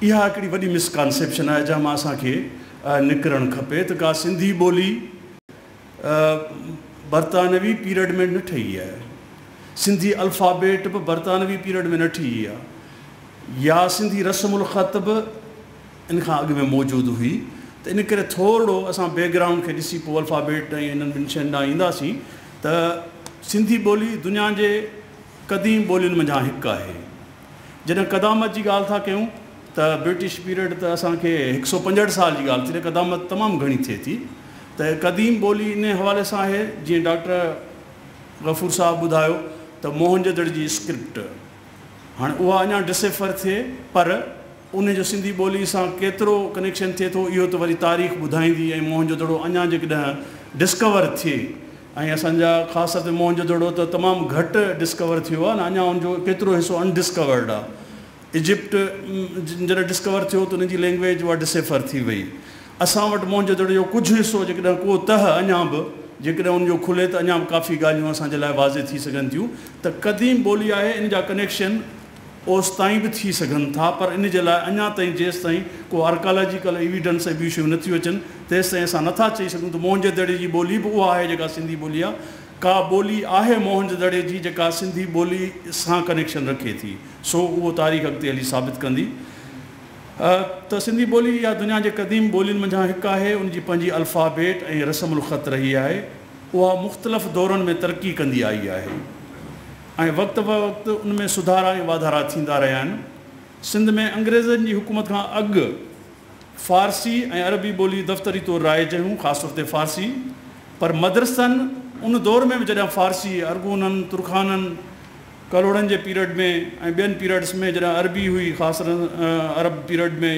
इहा हिकिड़ी वॾी मिसकॉन्सेप्शन आहे जंहिं मां असांखे निकिरणु खपे त का सिंधी ॿोली बरतानवी पीरियड में न ठही आहे, सिंधी अल्फ़ाबेट बि बरतानवी पीरियड में न ठही आहे या सिंधी रस्मुल ख़त बि इन खां अॻु में मौजूदु हुई। त इन करे थोरो असां बैकग्राउंड खे ॾिसी पोइ अल्फ़ाबेट ऐं इन्हनि ॿिनि शयुनि ॾांहुं ईंदासीं त सिंधी ॿोली दुनिया जे क़दीम ॿोलियुनि मंझां हिकु आहे। जॾहिं क़दामत जी ॻाल्हि था कयूं त ब्रिटिश पीरियड त असांखे 165 साल जी ॻाल्हि थी, त क़दामत तमामु घणी थिए थी। त क़दीम ॿोली इन हवाले सां आहे जीअं डॉक्टर गफ़ूर साहब ॿुधायो त मोहनजोदड़ जी स्क्रिप्ट हाणे उहा अञा डिसेफर थिए पर उन जो सिंधी ॿोली सां केतिरो कनेक्शन थिए थो इहो त वरी तारीख़ ॿुधाईंदी ऐं मोहनजोदड़ो अञा जेकॾहिं डिस्कवर थिए ऐं असांजा ख़ासि तौर ते मोहनजोदड़ो त तमामु घटि डिस्कवर थियो आहे न, अञा उनजो केतिरो हिसो अनडिस्कवर्ड आहे। इजिप्ट जॾहिं डिस्कवर थियो त उनजी लैंग्वेज उहा डिसेफर थी वई। असां वटि मोहनजोदड़ो जो कुझु हिसो जेकॾहिं को तह अञा बि जेकॾहिं उनजो खुले त अञा बि काफ़ी ॻाल्हियूं असांजे लाइ वाज़े थी सघनि थियूं त क़दीम ॿोली आहे, इन जा कनेक्शन ओसि ताईं बि थी सघनि था पर इन जे लाइ अञा ताईं जेसि ताईं को आर्कोलॉजिकल एविडेंस ऐं ॿियूं शयूं नथियूं अचनि तेसि ताईं असां नथा चई सघूं त मोहनजोदड़े जी ॿोली बि उहा आहे जेका सिंधी ॿोली आहे। का ॿोली आहे मोहनजोदड़े जी जेका सिंधी ॿोली सां कनेक्शन रखे थी, सो उहो तारीख़ अॻिते हली साबित कंदी। त सिंधी ॿोली इहा दुनिया जे क़दीम ॿोलियुनि मंझां हिकु आहे, उनजी पंहिंजी अल्फ़ाबेट ऐं रस्मुल ख़त रही आहे। उहा मुख़्तलिफ़ दौरनि में तरक़ी कंदी आई आहे ऐं वक़्तु ब वक़्तु उनमें सुधारा ऐं वाधारा थींदा रहिया आहिनि। सिंध में अंग्रेज़नि जी हुकूमत खां अॻु फ़ारसी ऐं अरबी ॿोली दफ़्तरी तौरु राइज हुयूं, ख़ासि तौर ते फ़ारसी, पर मदरसनि उन दौर में बि जॾहिं फ़ारसी अरगूननि तुर्खाननि करोड़नि जे पीरियड में ऐं ॿियनि पीरियड्स में जॾहिं अरबी हुई ख़ासि अरब पीरियड में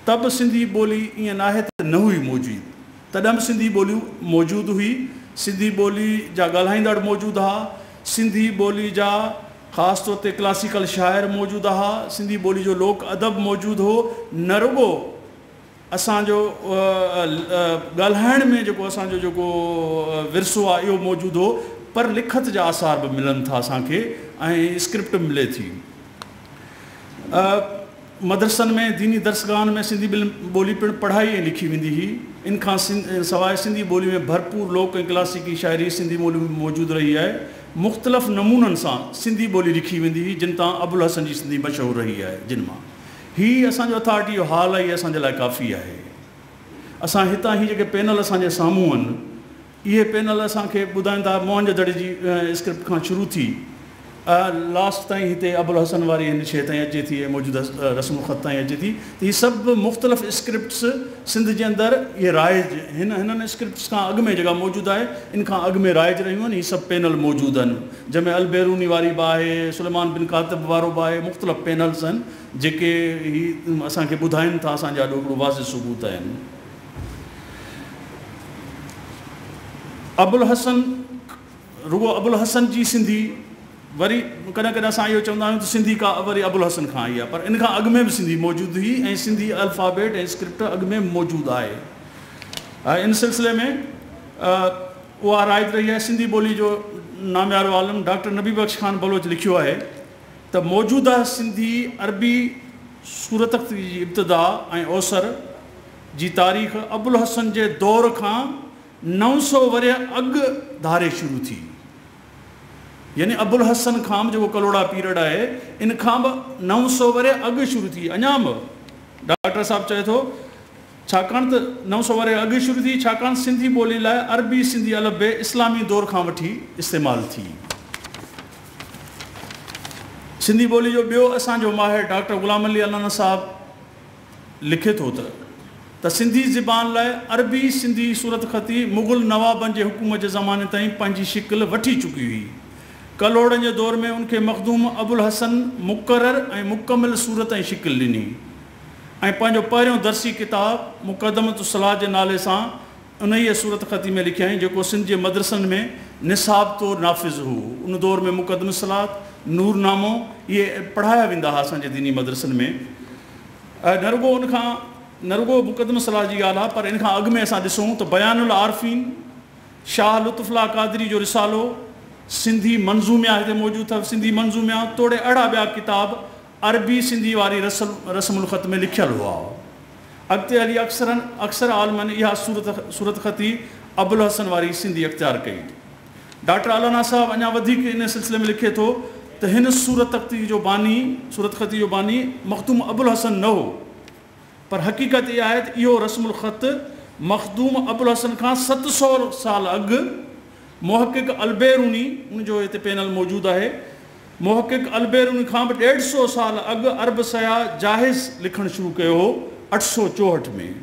त बि सिंधी ॿोली ईअं नाहे त न हुई मौजूदु, तॾहिं बि सिंधी ॿोलियूं मौजूदु हुई। सिंधी ॿोली जा ॻाल्हाईंदड़ मौजूदु हुआ, सिंधी ॿोली जा ख़ासि तौर ते क्लासिकल शाइर मौजूदु हुआ, सिंधी ॿोली जो लोक अदब मौजूदु हो। न रुॻो असांजो ॻाल्हाइण में जेको असांजो जेको विरसो आहे इहो मौजूदु हो पर लिखत जा आसार बि मिलनि था असांखे ऐं स्क्रिप्ट मिले थी। मदरसनि में दीनी दर्सगाहनि में सिंधी ॿोली पिणु पढ़ाई ऐं लिखी वेंदी हुई। इन खां सवाइ सिंधी ॿोली में भरपूर लोक ऐं क्लासिकी शाइरी सिंधी ॿोली में मौजूदु रही आहे। मुख़्तलिफ़ नमूननि सां सिंधी ॿोली लिखी वेंदी हुई जिन तां अबुल हसन जी सिंधी मशहूरु रही आहे। जिन मां हीअ असांजो अथॉरिटी जो हाल आहे, इहा असांजे लाइ काफ़ी आहे। असां हितां ही जेके पैनल असांजे साम्हूं आहिनि इहे पैनल असांखे ॿुधाइनि था मोहनजोदड़े जी स्क्रिप्ट खां शुरू थी लास्ट ताईं हिते अबुल हसन वारी हिन शइ ताईं अचे थी, मौजूदा रस्मुल ख़त ताईं अचे थी। त इहे सभु मुख़्तलिफ़ स्क्रिप्ट्स सिंध जे अंदरि इहे राइज हिननि स्क्रिप्ट्स खां अॻु में जेका मौजूदु आहे, इन खां अॻु में राइज रहियूं आहिनि। इहे सभु पैनल मौजूदु आहिनि, जंहिंमें अल बैरूनी वारी बि आहे, सुलेमान बिन कातिब वारो बि आहे, मुख़्तलिफ़ पैनल्स आहिनि जेके ही असांखे ॿुधाइनि था, असांजा ॾाढो हिकिड़ो वाज़िह सबूत आहिनि। अबुल हसन, रुगो अबुल हसन जी सिंधी वरी कॾहिं कॾहिं असां इहो चवंदा आहियूं त सिंधी का वरी अबुल हसन खां आई आहे, पर इन खां अॻु में बि सिंधी मौजूदु हुई ऐं सिंधी अल्फ़ाबेट ऐं स्क्रिप्ट अॻु में मौजूदु आहे। इन सिलसिले में उहा राइज रही आहे। सिंधी ॿोली जो नामियारो आलम डॉक्टर नबी बख्श ख़ान बलोच लिखियो आहे त मौजूदा सिंधी अरबी सूरत जी इब्तिदा ऐं ओसर जी तारीख़ अबुल हसन जे दौर खां 900 वरे अॻु धारे शुरू थी। यानी अबुल हसन खां बि जेको कलोड़ा पीरियड आहे, इन खां बि 900 वरे अॻु शुरू थी। अञा बि डॉक्टर साहिबु चए थो छाकाणि त 900 वरे अॻु शुरू थी, छाकाणि सिंधी ॿोली लाइ अरबी सिंधी अलफ़बे इस्लामी दौर खां वठी इस्तेमालु थी। सिंधी ॿोली जो ॿियो असांजो माहिर डॉक्टर ग़ुलाम अली अलाना साहिबु लिखे थो त सिंधी ज़बान लाइ अरबी सिंधी सूरत ख़ती मुग़ल नवाबनि जे हुकूमत जे ज़माने ताईं पंहिंजी शिकिल वठी चुकी हुई। कलोड़नि जे दौर में उनखे मखदूम अबुल हसन मुक़रर ऐं मुकमिल सूरत ऐं शिकिल ॾिनी ऐं पंहिंजो पहिरियों दर्सी किताबु मुक़दमत सलाह जे नाले सां उन ई सूरत ख़ती में लिखियईं, जेको सिंध जे मदरसनि में निसाब तौरु नाफ़िज़ हो। उन दौर में मुक़दम सलाह, नूरनामो इहे पढ़ाया वेंदा हुआ असांजे दीनी मदरसनि में। न रुगो मुक़दम सलाह जी ॻाल्हि आहे, पर इन खां अॻु में असां ॾिसूं त बयानुल आरफ़ीन, शाह लुत्फ़ुल्लाह क़ादरी जो रिसालो, सिंधी मंज़ूमिया हिते मौजूदु अथव। सिंधी मंज़ूमिया तोड़े अहिड़ा ॿिया किताब अरबी सिंधी वारी रस्मुल ख़त में लिखियलु हुआ। अॻिते हली अक्सर आलमनि इहा सूरत ख़ती अबुल हसन वारी सिंधी अख़्तियार कई। डॉक्टर अलाना साहिबु अञा वधीक इन सिलसिले में लिखे थो त हिन सूरत ख़ती जो बानी मखदूम अबुल हसन न हो, पर हक़ीक़त इहा आहे त इहो रस्मुल ख़त मखदूम अबुल हसन खां 700 साल अॻु मुहक़िक़ अलबैरूनी, उनजो हिते पैनल मौजूदु आहे, मुहक़िक़ अलबैरूनी खां बि 150 साल अॻु अरब सयाह जाहिज़ लिखणु शुरू कयो हो 864 में।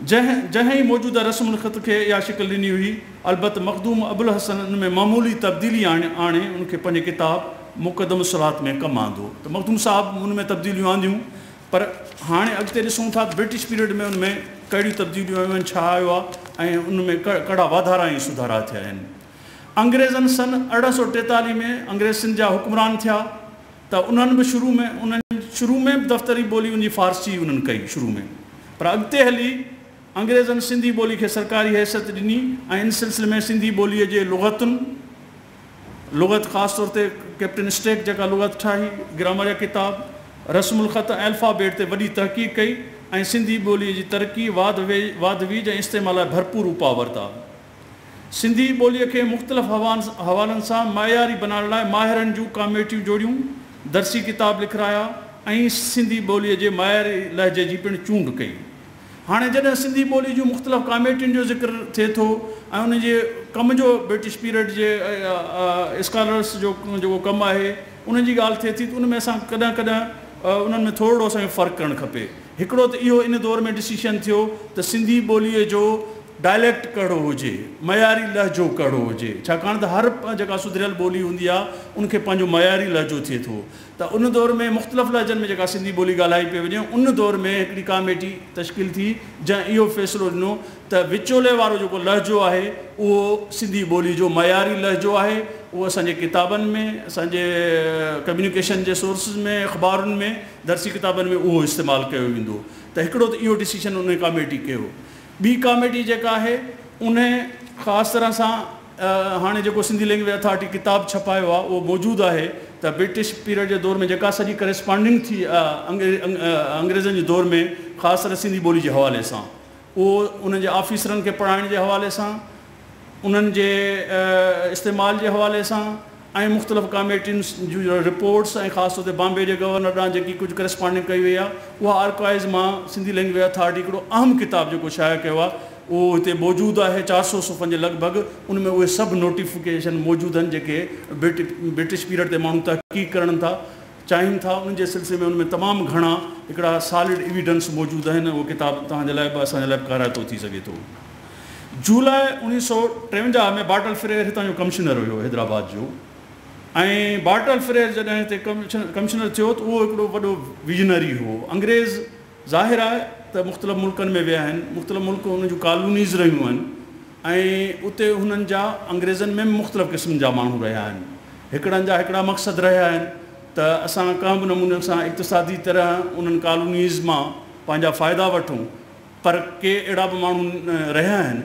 जंहिं मौजूदा रस्मुल ख़त खे इहा शिकिल ॾिनी हुई। अलबत मखदूम अबुल हसन उन में मामूली तब्दीली आणे उनखे पंहिंजे किताब मुक़दम सलात में कमु आंदो। त मखदूम साहिबु उन में तब्दीलियूं आंदियूं, पर हाणे अॻिते ॾिसूं था ब्रिटिश पीरियड में उन में कहिड़ियूं तब्दीलियूं आयूं आहिनि, छा आयो आहे, ऐं उन में कड़ा वाधारा ऐं सुधारा थिया आहिनि। अंग्रेज़नि सन 1843 में अंग्रेज़ सिंध जा हुक्मरान थिया, त उन्हनि बि शुरू में बि दफ़्तरी ॿोली उनजी फ़ारसी उन्हनि कई शुरू में, पर अॻिते हली अंग्रेज़नि सिंधी ॿोली खे सरकारी हैसियत ॾिनी ऐं इन सिलसिले में सिंधी ॿोलीअ जे लुग़त ख़ासि तौर ते कैप्टन स्टेक जेका लुग़त ठाही, ग्रामर जा किताब, रस्मुल ख़त अल्फ़ाबेट ते वॾी तहक़ीक़ कई ऐं सिंधी ॿोलीअ जी तरक़ी वाधवीज ऐं इस्तेमाल लाइ भरपूर उपा वरिता। सिंधी ॿोलीअ खे मुख़्तलिफ़ हवालनि सां मयारी बनाइण लाइ माहिरनि जूं कमेटियूं जोड़ियूं, दर्सी किताब लिखाया ऐं सिंधी ॿोलीअ जे मयारी लहजे जी पिणु चूंड कई। हाणे जॾहिं सिंधी ॿोली जूं मुख़्तलिफ़ कमेटियुनि जो ज़िक्र थिए थो ऐं उन जे कम जो ब्रिटिश पीरियड जे स्कॉलर्स जो जेको कमु आहे उन जी ॻाल्हि थिए थी, त उन में असां कॾहिं उन्हनि में थोरो असांखे फ़र्क़ु करणु खपे। हिकिड़ो त इहो इन दौर में डिसीशन थियो त सिंधी ॿोलीअ जो डायलैक्ट कहिड़ो हुजे, मयारी लहजो कहिड़ो हुजे, छाकाणि त हर जेका सुधरियल ॿोली हूंदी आहे उनखे पंहिंजो मयारी लहजो थिए थो। त उन दौर में मुख़्तलिफ़ लहजनि में जेका सिंधी ॿोली ॻाल्हाई पई वञे, उन दौर में हिकिड़ी कमेटी तश्कील थी जंहिं इहो फ़ैसिलो ॾिनो त विचोले वारो जेको लहजो आहे उहो सिंधी ॿोली जो मयारी लहजो आहे, उहो असांजे किताबनि में, असांजे कम्यूनिकेशन जे सोर्सिस में, अख़बारुनि में, दर्सी किताबनि में उहो इस्तेमालु कयो वेंदो। त हिकिड़ो त इहो डिसीशन उन कमेटी कयो। ॿी कमेटी जेका आहे उन ख़ासि तरह सां हाणे जेको सिंधी लैंग्वेज अथॉरिटी किताब छपायो आहे उहो मौजूदु आहे त ब्रिटिश पीरियड जे दौर में जेका सॼी करस्पॉन्डिंग थी अंग्रेज़नि जे दौर में ख़ासि तरह सिंधी ॿोली जे हवाले सां, उहो उन्हनि जे ऑफिसरनि खे पढ़ाइण जे हवाले सां, उन्हनि जे इस्तेमाल जे हवाले सां ऐं मुख़्तलिफ़ कमेटियुनि जूं रिपोर्ट्स ऐं ख़ासि तौर ते बॉम्बे जे गवर्नर ॾांहुं जेकी कुझु करस्पॉन्डिंग कई वई आहे, उहा आर्काइव्स मां सिंधी लैंग्वेज अथॉरिटी हिकिड़ो अहम किताबु जेको शाया कयो आहे उहो हिते मौजूदु आहे 400 सुफ़नि जे लॻभॻि। उन में उहे सभु नोटिफिकेशन मौजूदु आहिनि जेके ब्रिटिश पीरियड ते माण्हू तहक़ीक़ करणु था चाहिनि था। उन जे सिलसिले में उन में तमामु घणा हिकिड़ा सॉलिड एविडेंस मौजूदु आहिनि। उहो किताबु तव्हांजे लाइ बि असांजे लाइ बि काराइतो थी सघे थो। जुलाई 1953 में बाटल फ्रेयर हितां जो कमिश्नर हुयो हैदराबाद जो, ऐं बाटल फ्रेयर जॾहिं हिते कमिश्नर थियो त उहो हिकिड़ो वॾो विजनरी हो। अंग्रेज़ ज़ाहिर आहे त मुख़्तलिफ़ मुल्कनि में विया आहिनि, मुख़्तलिफ़ मुल्क उन जूं कॉलोनीज़ रहियूं आहिनि, ऐं उते हुननि जा अंग्रेज़नि में मुख़्तलिफ़ क़िस्म जा माण्हू रहिया आहिनि। हिकिड़नि जा हिकिड़ा मक़सदु रहिया आहिनि त असां कंहिं बि नमूने सां इक़्तिसादी तरह उन्हनि कॉलोनीज़ मां पंहिंजा फ़ाइदा वठूं, पर के अहिड़ा बि माण्हू रहिया आहिनि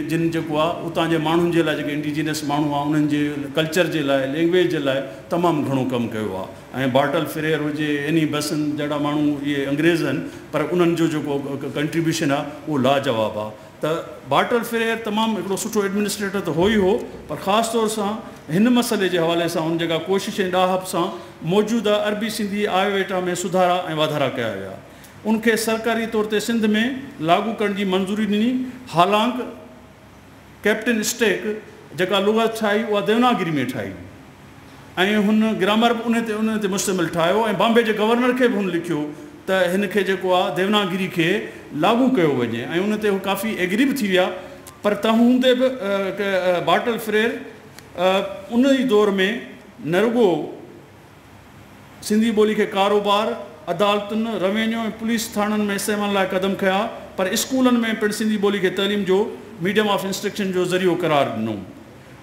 जिन जेको आहे उतां जे माण्हुनि जे लाइ, जेके इंडिजीनियस माण्हू आहे उन्हनि जे कल्चर जे लाइ, लैंग्वेज जे लाइ तमामु घणो कमु कयो आहे। ऐं बाटल फ्रेयर हुजे, एनी बसन जहिड़ा माण्हू इहे अंग्रेज़ आहिनि, पर उन्हनि जो जेको कंट्रीब्यूशन आहे उहो लाजवाबु आहे। त बाटल फ्रेयर तमामु हिकिड़ो सुठो एडमिनिस्ट्रेटर त हो ई हो, पर ख़ासि तौर सां हिन मसइले जे हवाले सां उन जेका कोशिश ऐं ॾाहप सां मौजूदा अरबी सिंधी आयोवेटा में सुधारा ऐं वाधारा कया विया। उनखे सरकारी तौर ते सिंध में लागू करण जी मंज़ूरी ॾिनी। हालांकि कैप्टन स्टेक जेका लुग़त ठाही उहा देवनागरी में ठाही, ऐं हुन ग्रामर बि उन ते मुश्तमिल ठाहियो, ऐं बॉम्बे जे गवर्नर खे बि हुन लिखियो त हिन खे जेको आहे देवनागरी खे लागू कयो वञे, ऐं उन ते हू काफ़ी एग्री बि थी विया। पर तंहिं हूंदे बि बाटल फ्रेयर उन ई दौर में न रुॻो सिंधी ॿोली खे कारोबार, अदालतुनि, रेवेन्यू ऐं पुलिस थाणनि में इस्तेमाल लाइ क़दम खया, पर स्कूलनि में पिणु सिंधी ॿोली खे तइलीम जो मीडियम ऑफ इंस्ट्रक्शन जो ज़रियो करार ॾिनो।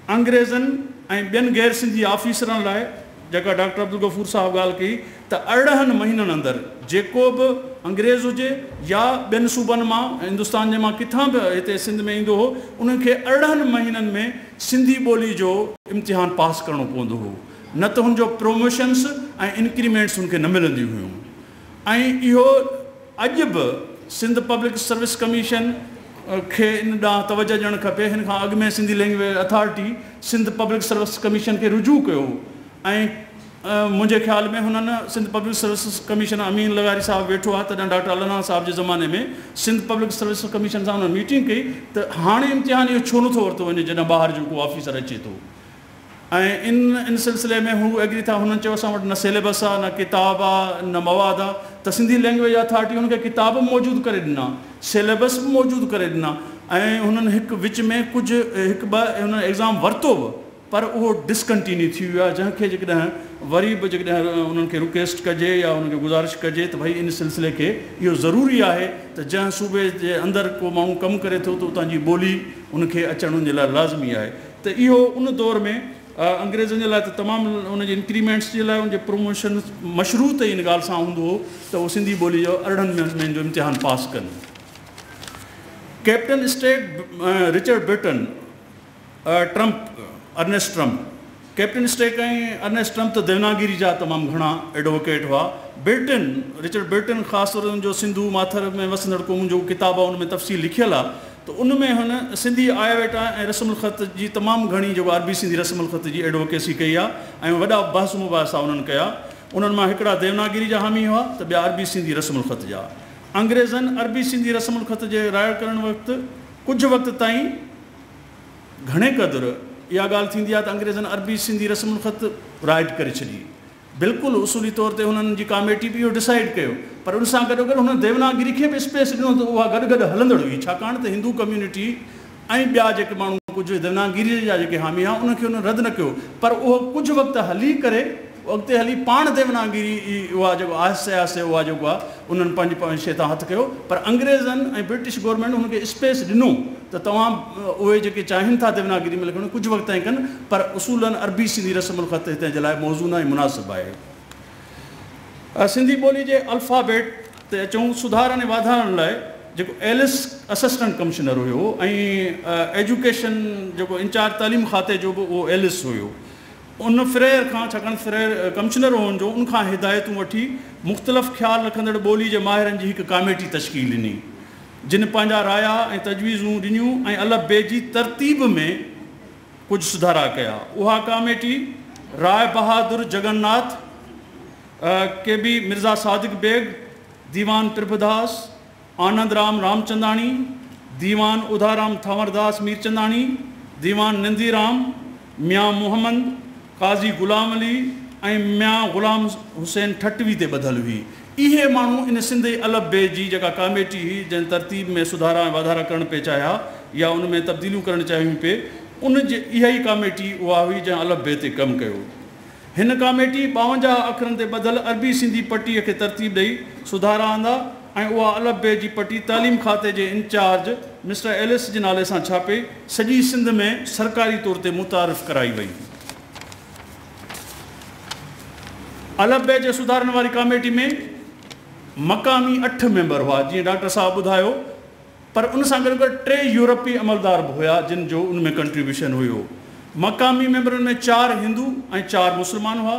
अंग्रेज़नि ऐं ॿियनि गैर सिंधी ऑफिसरनि लाइ, जेका डॉक्टर अब्दुल गफूर साहब ॻाल्हि कई, त 18 महीननि अंदरि जेको बि अंग्रेज़ हुजे या ॿियनि सूबनि मां, हिंदुस्तान जे मां किथां बि हिते सिंध में ईंदो हो, उनखे 18 महीननि में सिंधी ॿोली जो इम्तिहान पास करिणो पवंदो हो, न त हुनजो प्रमोशन्स ऐं इंक्रीमेंट्स हुनखे न मिलंदियूं हुयूं। ऐं इहो अॼु बि सिंध पब्लिक सर्विस कमीशन खे इन ॾांहुं तवजो ॾियणु खपे। हिन खां अॻु में Sindhi language authority Sindh public service commission खे रुजू कयो, ऐं मुंहिंजे ख़्याल में हुननि Sindh public service commission Amin Lagari साहब वेठो आहे, तॾहिं डॉक्टर अलाना साहब जे ज़माने में सिंध पब्लिक सर्विस कमीशन सां हुननि मीटिंग कई त हाणे इम्तिहान इहो छो नथो वरितो वञे जॾहिं ॿाहिरि जो को ऑफिसर अचे थो। ऐं इन सिलसिले में हू एग्री था। हुननि चयो असां वटि न सिलेबस आहे, न किताब आहे, न मवाद आहे। त सिंधी लैंग्वेज अथॉरिटी हुनखे किताब बि मौजूदु करे ॾिना, सिलेबस बि मौजूदु करे ॾिना, ऐं हुननि हिकु विच में कुझु हिकु ॿ हुननि एग्ज़ाम वरितो बि, पर उहो डिसकंटिन्यू थी वियो आहे, जंहिंखे जेकॾहिं वरी बि जेकॾहिं उन्हनि खे रिक्वेस्ट कजे या उन्हनि खे गुज़ारिश कजे त भई इन सिलसिले खे इहो ज़रूरी आहे त जंहिं सूबे जे अंदरि को माण्हू कमु करे थो त उतां जी ॿोली उनखे अचण जे लाइ लाज़मी आहे। त इहो उन दौर में अंग्रेज़नि जे लाइ त तमामु उनजे इंक्रीमेंट्स जे लाइ उनजे प्रमोशन मशरूत इन ॻाल्हि सां हूंदो हो त उहो सिंधी ॿोली जो 18 महीननि जो इम्तिहान पास कनि। Captain Stack, Richard Burton, Ernest Trumpp, captain Stack ऐं अर्नेस्ट ट्रम्प त देवनागरी जा तमामु घणा एडवोकेट हुआ। रिचर्ड ब्रिटन ख़ासि तौर जो सिंधू माथर में वसंदड़ क़ौम जो किताबु आहे, उन में तफ़सील लिखियलु आहे, त उन में हुन सिंधी आयोवेटा ऐं रस्मुल ख़त जी तमामु घणी जेको अरबी सिंधी रस्मुल ख़त जी एडवोकेसी कई आहे, ऐं वॾा बहस मुबाहिसा उन्हनि कया। उन्हनि मां हिकिड़ा देवनागरी जा हामी हुआ त ॿिया अरबी सिंधी रस्मुल ख़त जा। अंग्रेज़नि अरबी सिंधी रस्मुल ख़त जे राय करण वक़्तु कुझु वक़्तु ताईं घणे क़दुरु इहा ॻाल्हि थींदी आहे त अंग्रेज़नि अरबी सिंधी रस्मुल ख़त राइट करे छॾी। बिल्कुलु उसूली तौर ते हुननि जी कमेटी बि इहो डिसाइड कयो, पर उन सां गॾो गॾु हुन देवनागरी खे बि स्पेस ॾिनो त उहा गॾु गॾु हलंदड़ हुई, छाकाणि त हिंदू कम्यूनिटी ऐं ॿिया जेके माण्हू कुझु देवनागरी जा जेके हामी आहे उनखे हुन रद्द न कयो, पर उहो कुझु वक़्तु हली करे अॻिते हली पाण देवनागरी उहा जेको आहिस्ते आहिस्ते उहा जेको आहे उन्हनि पंहिंजी शइ तां हथु कयो, पर अंग्रेज़नि ऐं ब्रिटिश गवर्नमेंट हुनखे स्पेस ॾिनो त तव्हां उहे जेके चाहिनि था देवनागरी में लिखणु कुझु वक़्तु ताईं कनि, पर उसूलनि अरबी सिंधी रस्मुल ख़त हिते जे लाइ मौज़ून ऐं मुनासिबु आहे। सिंधी ॿोली जे अल्फ़ाबेट ते अचूं। सुधारण ऐं वाधारण लाइ जेको एलिस असिस्टेंट कमिश्नर हुयो ऐं एजुकेशन जेको इंचार्ज तालीम खाते जो बि उहो एलिस हुयो। उन फ्रेयर खां, छाकाणि फ्रेयर कमिश्नर हुअण जो, उनखां हिदायतूं वठी मुख़्तलिफ़ ख़्यालु रखंदड़ ॿोली जे माहिरनि जी हिकु कमेटी तश्कील ॾिनी, जिन पंहिंजा राया ऐं तजवीज़ूं ॾिनियूं ऐं अलफ़बे जी तरतीब में कुझु सुधारा कया। उहा कमेटी राय बहादुर जगन्नाथ, के बी मिर्ज़ा सादिक बेग, दीवान त्रिभदास, आनंद राम रामचंदाणी, दीवान उधाराम थावरदास मीरचंदानी, दीवान नंदीराम, मियाँ मोहम्मद, काज़ी गुलाम अली ऐं मियाँ गुलाम हुसैन ठटवी ते ॿधल हुई। इहे माण्हू इन सिंधी अलफ़बे जी जेका कमेटी हुई जंहिं तरतीब में सुधारा ऐं वाधारा करणु पिए चाहिया या उन में तब्दीलियूं करणु चाहियूं पिए, उन जे इहा ई कमेटी उहा हुई जंहिं अलफ़बे ते कमु कयो। हिन कमेटी 52 अखरनि ते ॿधल अरबी सिंधी पटीअ खे तरतीब ॾेई सुधारा आंदा ऐं उहा अलफ़बे जी पटी तालीम खाते जे इंचार्ज मिस्टर एलिस जे नाले सां छापे सॼी सिंध में सरकारी तौर ते मुतारिफ़ कराई वई। अलफ़बे जे सुधारण वारी कमेटी में मक़ामी 8 मेंबर हुआ, जीअं डॉक्टर साहब ॿुधायो, पर उन सां गॾु गॾु 3 यूरोपी अमलदार बि हुआ जिन जो उन में कंट्रीब्यूशन हुयो। मक़ामी मेंबरनि में 4 हिंदू ऐं 4 मुस्लमान हुआ।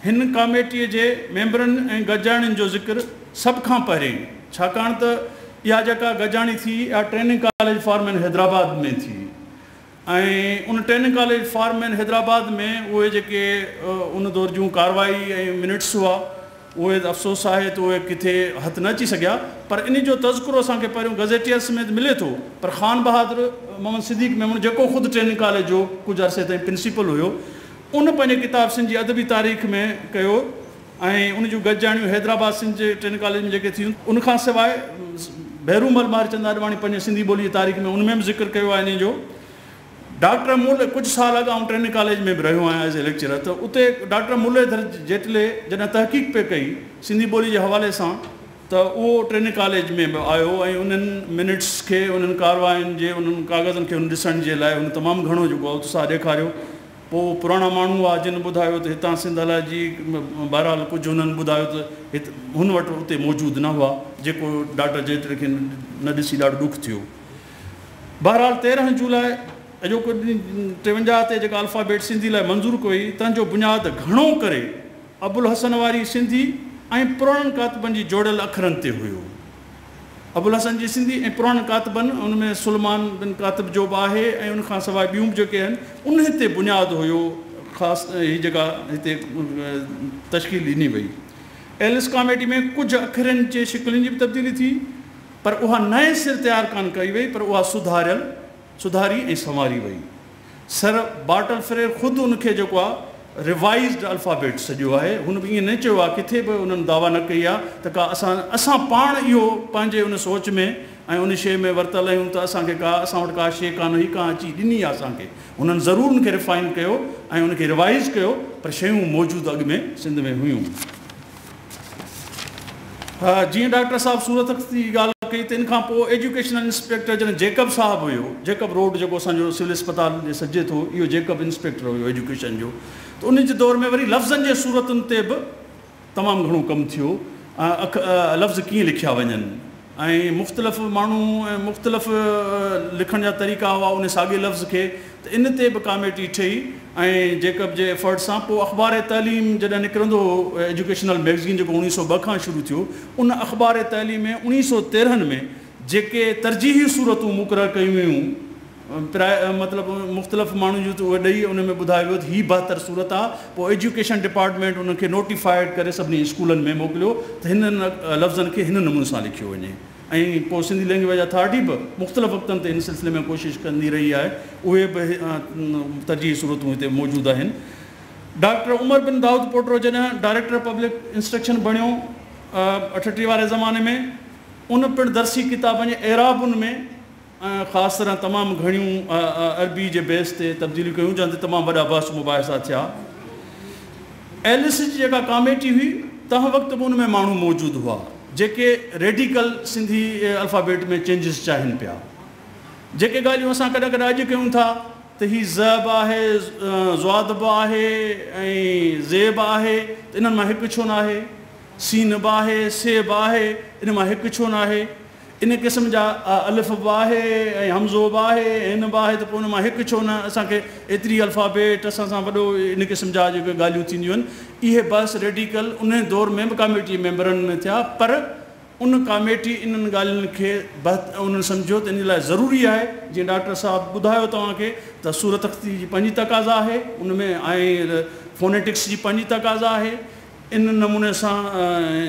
हिन कमेटीअ जे मेंबरनि ऐं गजाणियुनि जो ज़िक्र सभ खां पहिरियों, छाकाणि त इहा जेका गजाणी थी इहा ट्रेनिंग कॉलेज फॉरमैन हैदराबाद में थी ऐं उन ट्रेनिंग कॉलेज फॉरमैन हैदराबाद में उहे जेके उन दौर जूं कार्रवाई ऐं मिनट्स हुआ उहे अफ़सोस आहे त उहे किथे हथु न अची सघिया, पर इन जो तज़कुरो असांखे पहिरियों गज़ेटियर समेत मिले थो। पर ख़ान बहादुर मोहम्मद सिद्दीक़ मेमन जेको ख़ुदि ट्रेनिंग कॉलेज जो कुझु अरसे ताईं प्रिंसिपल हुयो, उन पंहिंजे किताब सिंध जी अदबी तारीख़ में कयो ऐं उन जूं गजाणियूं हैदराबाद सिंध जे ट्रेनिंग कॉलेज में जेके थियूं उन खां सवाइ भैरूमल मारचंद अडवाणी पंहिंजे सिंधी ॿोलीअ जी तारीख़ में उन में बि ज़िक्र कयो आहे इन जो। डॉक्टर मुल कुझु साल अॻु आउं ट्रेनिंग कॉलेज में बि रहियो आहियां एज़ ए लेक्चरर, त उते डॉक्टर मुरलीधर जेटले जॾहिं तहक़ीक़ पे कई सिंधी ॿोली जे हवाले सां त उहो ट्रेनिंग कॉलेज में बि आयो ऐं उन्हनि मिनट्स खे उन्हनि कार्रवाइनि जे उन्हनि कागज़नि खे उन ॾिसण जे लाइ उन तमामु घणो जेको आहे उत्साह ॾेखारियो। पोइ पुराणा माण्हू हुआ जिन ॿुधायो त हितां सिंध हलाए जी बहरहाल कुझु हुननि ॿुधायो त हिते हुन वटि उते मौजूदु न हुआ, जेको डॉक्टर जेटले खे न ॾिसी ॾाढो ॾुख थियो। बहरहाल 13 जुलाई अॼोको ॾींहुं 53 ते जेका अल्फ़ाबेट सिंधी लाइ मंज़ूरु कई, तंहिंजो बुनियादु घणो करे अबुल हसन वारी सिंधी ऐं पुराणनि कातबनि जी जोड़ियल अखरनि ते हुयो। अबुल हसन जी सिंधी ऐं पुराणनि कातबनि उनमें सुलमान बिन कातिब जो बि आहे ऐं उनखां सवाइ ॿियूं बि जेके आहिनि उन ते बुनियादु हुयो। ख़ासि हीअ जेका हिते तश्कील ॾिनी वई। एलिस कमेटी में कुझु अखरनि जे शिकिलनि जी बि तब्दीली थी, पर उहा नए सिर तयारु कान कई वई, पर उहा सुधारी ऐं संवारी वई। सर बाटल फ्रेर ख़ुदि उनखे जेको आहे रिवाइज़्ड अल्फ़ाबेट सॼो आहे, हुन बि ईअं न चयो आहे, किथे बि उन्हनि दावा न कई आहे त का असां पाण इहो पंहिंजे उन सोच में ऐं उन शइ में वरितल आहियूं त असां वटि का शइ कान हुई, का अची ॾिनी आहे असांखे। हुननि ज़रूरु उनखे रिफाइन कयो ऐं उनखे रिवाइज़ कयो, पर शयूं मौजूदु अॻु में सिंध में हुयूं। हा, जीअं डॉक्टर साहब सूरत जी ॻाल्हि कई त इन खां पोइ एजुकेशनल इंस्पेक्टर जॾहिं जेकब साहब हुयो, जेकब रोड जेको असांजो सिविल अस्पताल जे सजे थो, इहो जेकब इंस्पेक्टर हुयो एजुकेशन जो, त उन जे दौर में वरी लफ़्ज़नि जे सूरतुनि ते बि तमामु घणो कमु थियो। लफ़्ज़ कीअं लिखिया वञनि ऐं मुख़्तलिफ़ माण्हू ऐं मुख़्तलिफ़ लिखण जा तरीक़ा हुआ उन साॻे लफ़्ज़ खे, त इन ते बि कमेटी ठही ऐं जेकब जे एफर्ट सां पोइ अख़बार तइलीम जॾहिं निकिरंदो हो, एजुकेशनल मैगज़ीन जेको 1902 खां शुरू थियो, उन अख़बार तइलीम में 1913 में जेके तरजीही सूरतूं मुक़ररु कयूं हुयूं, मतिलबु मुख़्तलिफ़ माण्हुनि जूं त उहे ॾेई उन में ॿुधायो वियो त हीअ बहितर सूरत आहे। पोइ एजुकेशन डिपार्टमेंट उनखे नोटिफाइड करे सभिनी स्कूलनि में मोकिलियो त हिननि लफ़्ज़नि खे हिन नमूने सां लिखियो वञे। ऐं पोइ सिंधी लैंग्वेज अथॉरिटी बि मुख़्तलिफ़ वक़्तनि ते इन सिलसिले में कोशिशि कंदी रही आहे, उहे बि तरजीही सूरतूं हिते मौजूदु आहिनि। डॉक्टर उमर बिन दाऊद पोटरो जॾहिं डायरेक्टर पब्लिक इंस्ट्रक्शन बणियो 38 वारे ज़माने में, उन पिणु दर्सी किताबनि जे एराबुनि में ख़ासि तरह तमामु घणियूं अरबी जे बेस ते तब्दीलियूं कयूं, जंहिं ते तमामु वॾा बहस मुबाहिसा थिया। एलिस जी जेका कमेटी हुई तंहिं वक़्तु बि उन में माण्हू मौजूदु हुआ जेके रेडिकल सिंधी अल्फ़ाबेट में चेंजिस चाहिनि पिया। जेके ॻाल्हियूं असां कॾहिं कॾहिं अॼु कयूं था त हीअ ज़ब आहे, ज़्वाद बि आहे ऐं ज़ेब आहे, त इन्हनि मां हिकु छो न आहे, सीन बि आहे, से बि आहे, इन मां हिकु छो न आहे, इन क़िस्म जा अलिफ़ बि आहे ऐं हमज़ो बि आहे, हिन बि आहे, त पोइ उन मां हिकु छो न, असांखे एतिरी अल्फ़ाबेट असां सां वॾो इन क़िस्म जा जेके ॻाल्हियूं थींदियूं आहिनि, इहे बसि रेडिकल उन दौर में बि कमेटी मेंबरनि में थिया। पर उन कमेटी इन्हनि ॻाल्हियुनि खे उन्हनि सम्झो त इन लाइ ज़रूरी आहे, जीअं डॉक्टर साहब ॿुधायो तव्हांखे त सूरत अख़्ती जी पंहिंजी तक़ाज़ा आहे, उन में ऐं फोनेटिक्स जी पंहिंजी तक़ाज़ा आहे, इन नमूने सां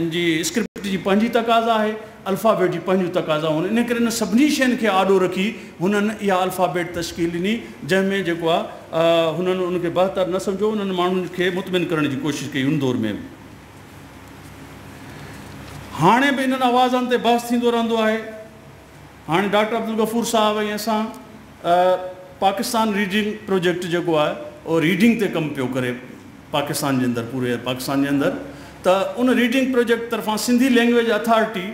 जी स्क्रिप्ट जी पंहिंजी तक़ाज़ा आहे। अल्फ़ाबेट जी पंहिंजूं तक़ाज़ा हुन, इन करे इन सभिनी शयुनि खे आॾो रखी हुननि इहा अल्फ़ाबेट तश्कील ॾिनी, जंहिंमें जेको आहे हुननि उनखे बहितर न सम्झो, उन्हनि माण्हुनि खे मुतमिन करण जी कोशिशि कई उन दौर में। हाणे बि इन्हनि आवाज़नि ते बहस थींदो रहंदो आहे। हाणे डॉक्टर अब्दुल गफ़ूर साहिब ऐं असां पाकिस्तान रीडिंग प्रोजेक्ट जेको आहे उहो रीडिंग ते कमु पियो करे पाकिस्तान जे अंदरि, पूरे पाकिस्तान जे अंदरि। त उन रीडिंग प्रोजेक्ट तरफ़ां सिंधी लैंग्वेज अथॉरिटी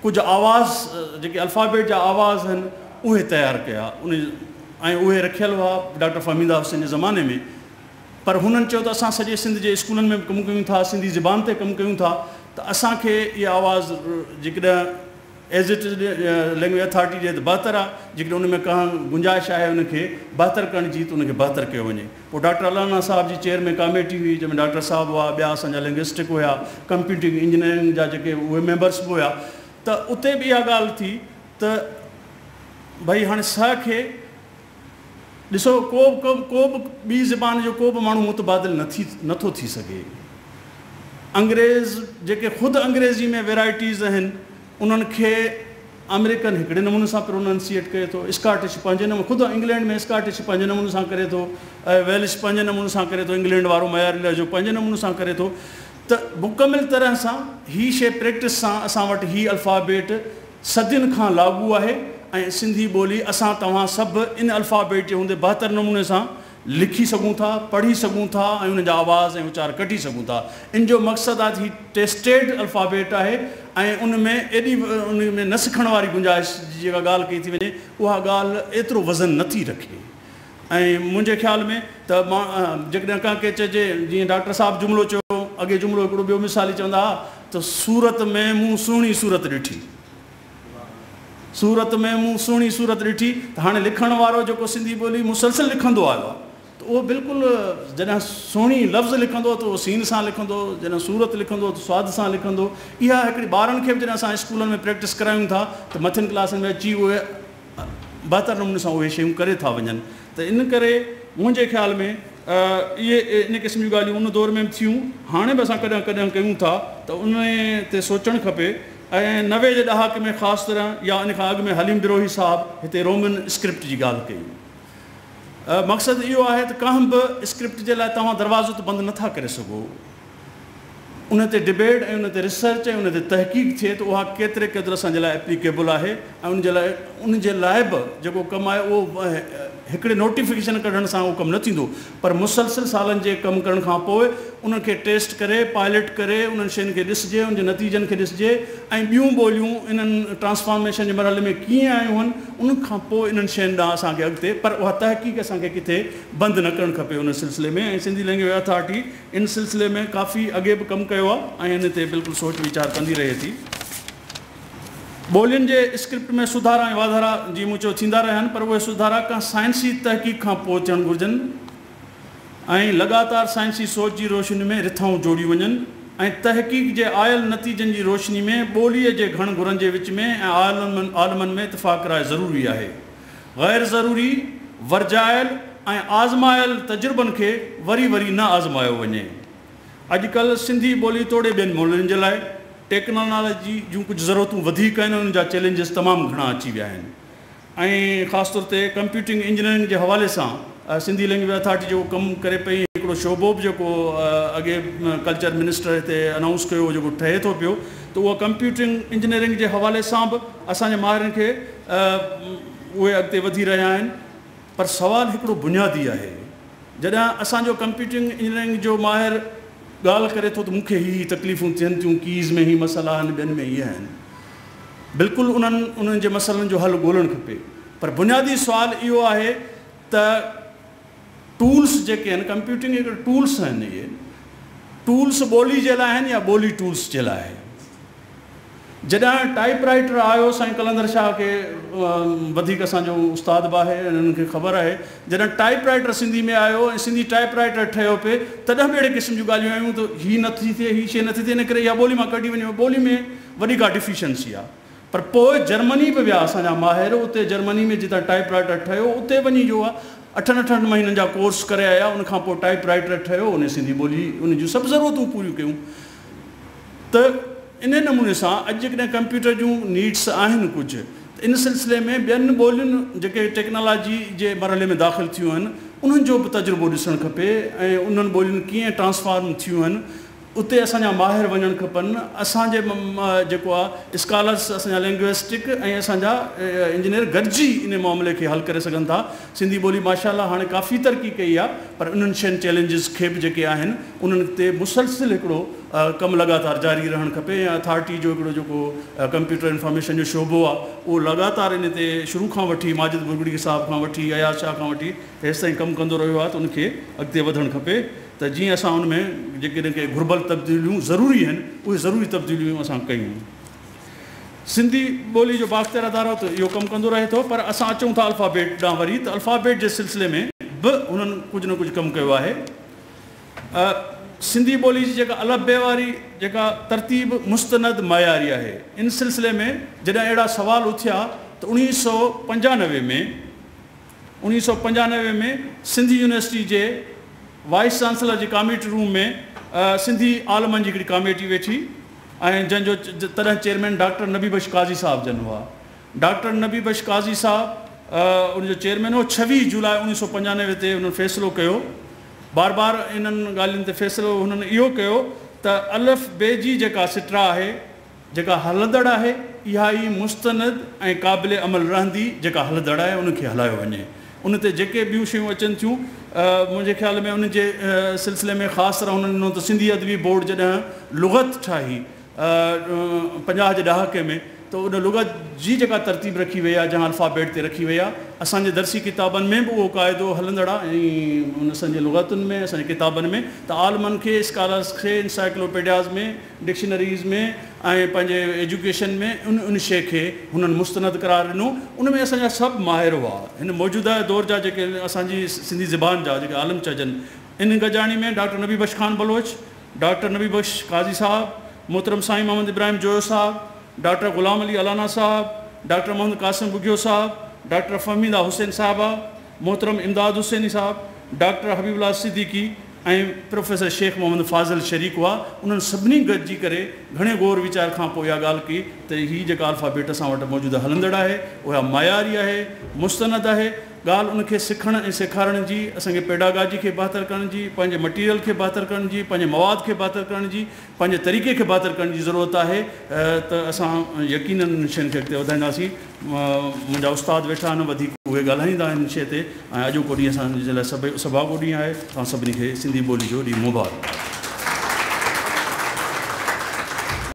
कुझु आवाज़ जेके अल्फ़ाबेट जा आवाज़ आहिनि उहे तयारु कया उन, ऐं उहे रखियलु हुआ डॉक्टर फ़हमीदा हुसैन जे ज़माने में। पर हुननि चयो त असां सॼे सिंध जे स्कूलनि में कमु कयूं था, सिंधी ज़बान ते कमु कयूं था, त असांखे इहा आवाज़ जेकॾहिं एज़ इट लैंग्वेज अथॉरिटी जे बहितर आहे, जेकॾहिं उन में का गुंजाइश आहे उनखे बहितर करण जी, त उनखे बहितर कयो वञे। पोइ डॉक्टर अलाना साहिब जी चेयर में कमेटी हुई, जंहिंमें डॉक्टर साहिब हुआ, ॿिया असांजा लिंग्विस्टिक हुया, कंप्यूटिंग इंजीनियरिंग जा जेके उहे मेंबर्स बि हुया। त उते बि इहा ॻाल्हि थी त भई हाणे असांखे ॾिसो को बि ॿी ज़बान जो को बि माण्हू मुतबादिल नथो थी सघे। अंग्रेज़ जेके ख़ुदि अंग्रेज़ी में वैराइटीज़ आहिनि उन्हनि खे अमेरिकन हिकिड़े नमूने सां प्रोनाउंसिएट करे थो, स्कॉटिश पंहिंजे नमूने, ख़ुदि इंग्लैंड में स्कॉटिश पंहिंजे नमूने सां करे थो, वेलिश पंहिंजे नमूने सां करे थो, इंग्लैंड वारो मयारी लहजो पंहिंजे नमूने सां करे थो। त मुकमिल तरह सां हीअ शइ प्रैक्टिस सां असां वटि हीअ अल्फ़ाबेट सदियुनि खां लागू आहे ऐं सिंधी ॿोली असां तव्हां सभु इन अल्फ़ाबेट जे हूंदे बहितर नमूने सां लिखी सघूं था, पढ़ी सघूं था ऐं उन जा आवाज़ ऐं उचार कढी सघूं था। इन जो मक़सदु आहे हीअ टेस्टेड अल्फ़ाबेट आहे ऐं उन में एॾी उन में न सिखण वारी गुंजाइश जी जेका ॻाल्हि कई थी वञे उहा ॻाल्हि एतिरो वज़न नथी रखे। ऐं मुंहिंजे ख़्याल में त मां जेकॾहिं कंहिंखे चइजे, जीअं डॉक्टर साहिबु जुमिलो चयो, अॻे जुमिलो हिकिड़ो ॿियो मिसाली चवंदा हुआ त सूरत में मूं सुहिणी सूरत ॾिठी, सूरत में मूं सुहिणी सूरत ॾिठी। त हाणे लिखण वारो जेको सिंधी ॿोली मुसलसिल लिखंदो आयो आहे त उहो बिल्कुलु जॾहिं सुहिणी लफ़्ज़ लिखंदो त उहो सीन सां लिखंदो, जॾहिं सूरत लिखंदो त स्वाद सां लिखंदो। इहा हिकिड़ी ॿारनि खे बि जॾहिं असां स्कूलनि में प्रैक्टिस करायूं था त मथियुनि क्लासनि में अची उहे बहितर नमूने सां उहे शयूं करे था वञनि। त इन करे मुंहिंजे ख़्याल में इहे इन क़िस्म जूं ॻाल्हियूं उन दौर में बि थियूं, हाणे बि असां कॾहिं कॾहिं कयूं था त उन ते सोचणु खपे। ऐं 90 जे ॾहाके में ख़ासि तरह या इन खां अॻु में हलीम बिरोही साहिबु हिते रोमन स्क्रिप्ट जी ॻाल्हि कई। मक़सदु इहो आहे त कंहिं बि स्क्रिप्ट जे लाइ तव्हां दरवाज़ो त बंदि नथा करे सघो, उन ते डिबेट ऐं उन ते रिसर्च ऐं उन ते तहक़ीक़ थिए त उहा केतिरे क़दुरु असांजे लाइ एप्लीकेबल आहे ऐं उन जे लाइ बि जेको कमु आहे उहो हिकिड़े नोटिफिकेशन कढण सां उहो कमु न थींदो, पर मुसलसिल सालनि जे कमु करण खां पोइ उनखे टेस्ट करे, पायलट करे, उन्हनि शयुनि खे ॾिसिजे, उन जे नतीजनि खे ॾिसिजे ऐं ॿियूं ॿोलियूं इन्हनि ट्रांसफॉर्मेशन जे मरहले में कीअं आयूं आहिनि, उन खां पोइ इन्हनि शयुनि ॾांहुं असांखे अॻिते, पर उहा तहक़ीक़ असांखे किथे बंदि न करणु खपे उन सिलसिले में। ऐं सिंधी लैंग्वेज अथॉरिटी इन सिलसिले में काफ़ी अॻे बि कमु कयो आहे ऐं इन ते बिल्कुलु सोच वीचार कंदी रहे थी। ॿोलियुनि जे स्क्रिप्ट में सुधारा ऐं वाधारा जी मूं चयो थींदा रहिया आहिनि, पर उहे सुधारा का साइंसी तहक़ीक़ खां पोइ थियणु घुरिजनि ऐं लॻातार साइंसी सोच जी रोशनी में रिथाऊं जोड़ियूं वञनि ऐं तहक़ीक़ जे आयल नतीजनि जी रोशनी में ॿोलीअ जे घण घुरनि जे विच में ऐं आलमनि में इतफ़ाक़ राय ज़रूरी आहे। ग़ैर ज़रूरी, वर्जायल ऐं आज़मायल तजुर्बनि खे वरी वरी न आज़मायो वञे। अॼुकल्ह सिंधी ॿोली तोड़े ॿियनि ॿोलियुनि जे लाइ टेक्नोलॉजी जूं कुझु ज़रूरतूं वधीक आहिनि, उन्हनि जा चैलेंजिस तमामु घणा अची विया आहिनि ऐं ख़ासि तौर ते कंप्यूटिंग इंजीनियरिंग जे हवाले सां सिंधी लैंग्वेज अथॉरिटी जेको कमु करे पई, हिकिड़ो शोबो बि जेको अॻे कल्चर मिनिस्टर हिते अनाउंस कयो जेको ठहे थो पियो, त उहा कंप्यूटिंग इंजीनियरिंग जे हवाले सां बि असांजे माहिरनि खे उहे अॻिते वधी रहिया आहिनि। पर सुवालु हिकिड़ो बुनियादी आहे, जॾहिं असांजो कंप्यूटिंग इंजीनियरिंग जो माहिर ॻाल्हि करे थो त मूंखे हीअ तकलीफ़ूं थियनि थियूं, कीज़ में हीअ मसइला आहिनि, ॿियनि में इहे आहिनि, बिल्कुलु उन्हनि जे मसइलनि जो हल ॻोल्हणु खपे। पर बुनियादी सुवालु इहो आहे त टूल्स जेके आहिनि, कंप्यूटिंग हिकिड़े टूल्स आहिनि, इहे टूल्स ॿोली जे लाइ आहिनि या ॿोली टूल्स जे लाइ? जॾहिं टाइप राइटर आयो, साईं कलंदर शाह खे वधीक असांजो उस्ताद बि आहे, उन्हनि खे ख़बर आहे, जॾहिं टाइप राइटर सिंधी में आयो ऐं सिंधी टाइप राइटर ठहियो पिए, तॾहिं बि अहिड़े क़िस्म जूं ॻाल्हियूं आयूं त हीअ नथी थिए, हीअ शइ नथी थिए, इन करे इहा ॿोली मां कढी वञे। ॿोली में वॾी का डिफिशंसी आहे। पर पोइ जर्मनी बि विया असांजा माहिर, उते जर्मनी में जितां टाइप राइटर ठहियो उते वञी जो आहे 8-8 महीननि जा कोर्स करे आया, उनखां पोइ टाइप राइटर ठहियो, उन सिंधी ॿोली उन जूं सभु ज़रूरतूं पूरियूं कयूं। त इन नमूने सां अॼु जेकॾहिं कंप्यूटर जूं नीड्स आहिनि कुझु त इन सिलसिले में ॿियनि ॿोलियुनि जेके टेक्नोलॉजी जे मरहले में दाख़िल थियूं आहिनि उन्हनि जो बि तजुर्बो ॾिसणु खपे ऐं उन्हनि ॿोलियुनि कीअं ट्रांसफॉर्म थियूं आहिनि उते असांजा माहिर वञणु खपनि असांजे जेको आहे स्कॉलर्स असांजा लैंग्विस्टिक ऐं असांजा इंजीनियर गॾिजी इन मामले खे हल करे सघनि था सिंधी ॿोली माशाअल्लाह हाणे काफ़ी तरक़ी कई आहे पर उन्हनि शयुनि चैलेंजिस खे बि जेके आहिनि उन्हनि ते मुसलसिल हिकिड़ो कमु लगातार जारी रहणु खपे ऐं अथॉरिटी जो हिकिड़ो जेको कंप्यूटर इंफॉर्मेशन जो शोबो आहे उहो लगातार इन ते शुरू खां वठी माजिद बुरगड़ी साहिब खां वठी अयाज़ शाह खां वठी हेसि ताईं कमु कंदो रहियो आहे त उनखे अॻिते वधणु खपे त जीअं असां उन में जेके घुर्बल तब्दीलियूं ज़रूरी आहिनि उहे ज़रूरी तब्दीलियूं असां कयूं सिंधी ॿोली जो बाख़्तियार अदारो त इहो कमु कंदो रहे थो पर असां अचूं था अल्फ़ाबेट ॾांहुं वरी त अल्फ़ाबेट जे सिलसिले में बि उन्हनि कुझु न कुझु कमु कयो आहे सिंधी ॿोली जी जेका अलफ़बे वारी जेका तरतीब मुस्तनद मयारी आहे इन सिलसिले में जॾहिं अहिड़ा सुवाल उथिया त 1995 में सिंधी यूनिवर्सिटी जे वाइस चांसलर जी कमेटी रूम में सिंधी आलमनि जी हिकिड़ी कमेटी वेठी ऐं जंहिंजो तॾहिं चेयरमैन डॉक्टर नबी बख्श काज़ी साहिबु जन हुआ डॉक्टर नबी बख्श काज़ी साहिबु उनजो चेयरमैन हो 26 जुलाई 1995 ते उन्हनि फ़ैसिलो कयो बार बार इन्हनि ॻाल्हियुनि ते फ़ैसिलो हुननि इहो कयो त अलिफ़ बे जी जेका सिटरा आहे जेका हलंदड़ आहे इहा ई मुस्तनद ऐं क़ाबिल अमल रहंदी जेका हलंदड़ आहे उनखे हलायो वञे उन ते जेके ॿियूं शयूं अचनि थियूं मुंहिंजे ख़्याल में उनजे सिलसिले में ख़ासि तरह हुननि ॾिनो त सिंधी अदबी बोर्ड जॾहिं लुग़त ठाही 50 जे ॾहाके में त उन लुग़त जी जेका तरतीब रखी वई आहे जहां अल्फ़ाबेट ते रखी वई आहे असांजे दर्सी किताबनि में बि उहो क़ाइदो हलंदड़ आहे ऐं उन असांजे लुग़तुनि में असांजे किताबनि में त आलमनि खे स्कॉलर्स खे इंसाइक्लोपीडियाज़ में डिक्शनरीज़ में ऐं पंहिंजे एजुकेशन में उन शइ खे हुननि मुस्तनद करार ॾिनो उन में असांजा सभु माहिर हुआ हिन मौजूदा दौर जा जेके असांजी सिंधी ज़बान जा जेके आलम चजनि इन गजाणी में डॉक्टर नबी बख्श खान बलोच डॉक्टर नबी बख्श काज़ी साहिबु मोहतरम साईं मोहम्मद इब्राहिम जोयो साहिबु डॉक्टर ग़ुलाम अली अलाना साहब डॉक्टर मोहम्मद कासिम बुगियो साहब डॉक्टर फहमीदा हुसैन साहबा मोहतरम इमदाद हुसैनी साहब डॉक्टर हबीबुल्लाह सिद्दीकी ऐं प्रोफेसर शेख मोहम्मद फाज़िल शरीक हुआ उन्हनि सभिनी गॾिजी करे घणे गौर वीचार खां पोइ इहा ॻाल्हि कई त हीअ जेका अल्फ़ाबेट असां वटि मौजूदु हलंदड़ आहे उहा मयारी आहे मुस्तनद आहे ॻाल्हि उनखे सिखण ऐं सेखारण जी असांखे पेडागाजी खे बहितर करण जी पंहिंजे मटीरियल खे बहितर करण जी पंहिंजे मवाद खे बहितर करण जी पंहिंजे तरीक़े खे बहितर करण जी ज़रूरत आहे त असां यकीननि शयुनि खे अॻिते वधाईंदासीं मुंहिंजा उस्ताद वेठा आहिनि वधीक उहे ॻाल्हाईंदा हिन शइ ते ऐं अॼोको ॾींहुं असांजे लाइ सभाॻो ॾींहुं आहे तव्हां सभिनी खे सिंधी ॿोली जो ॾींहुं मुबारक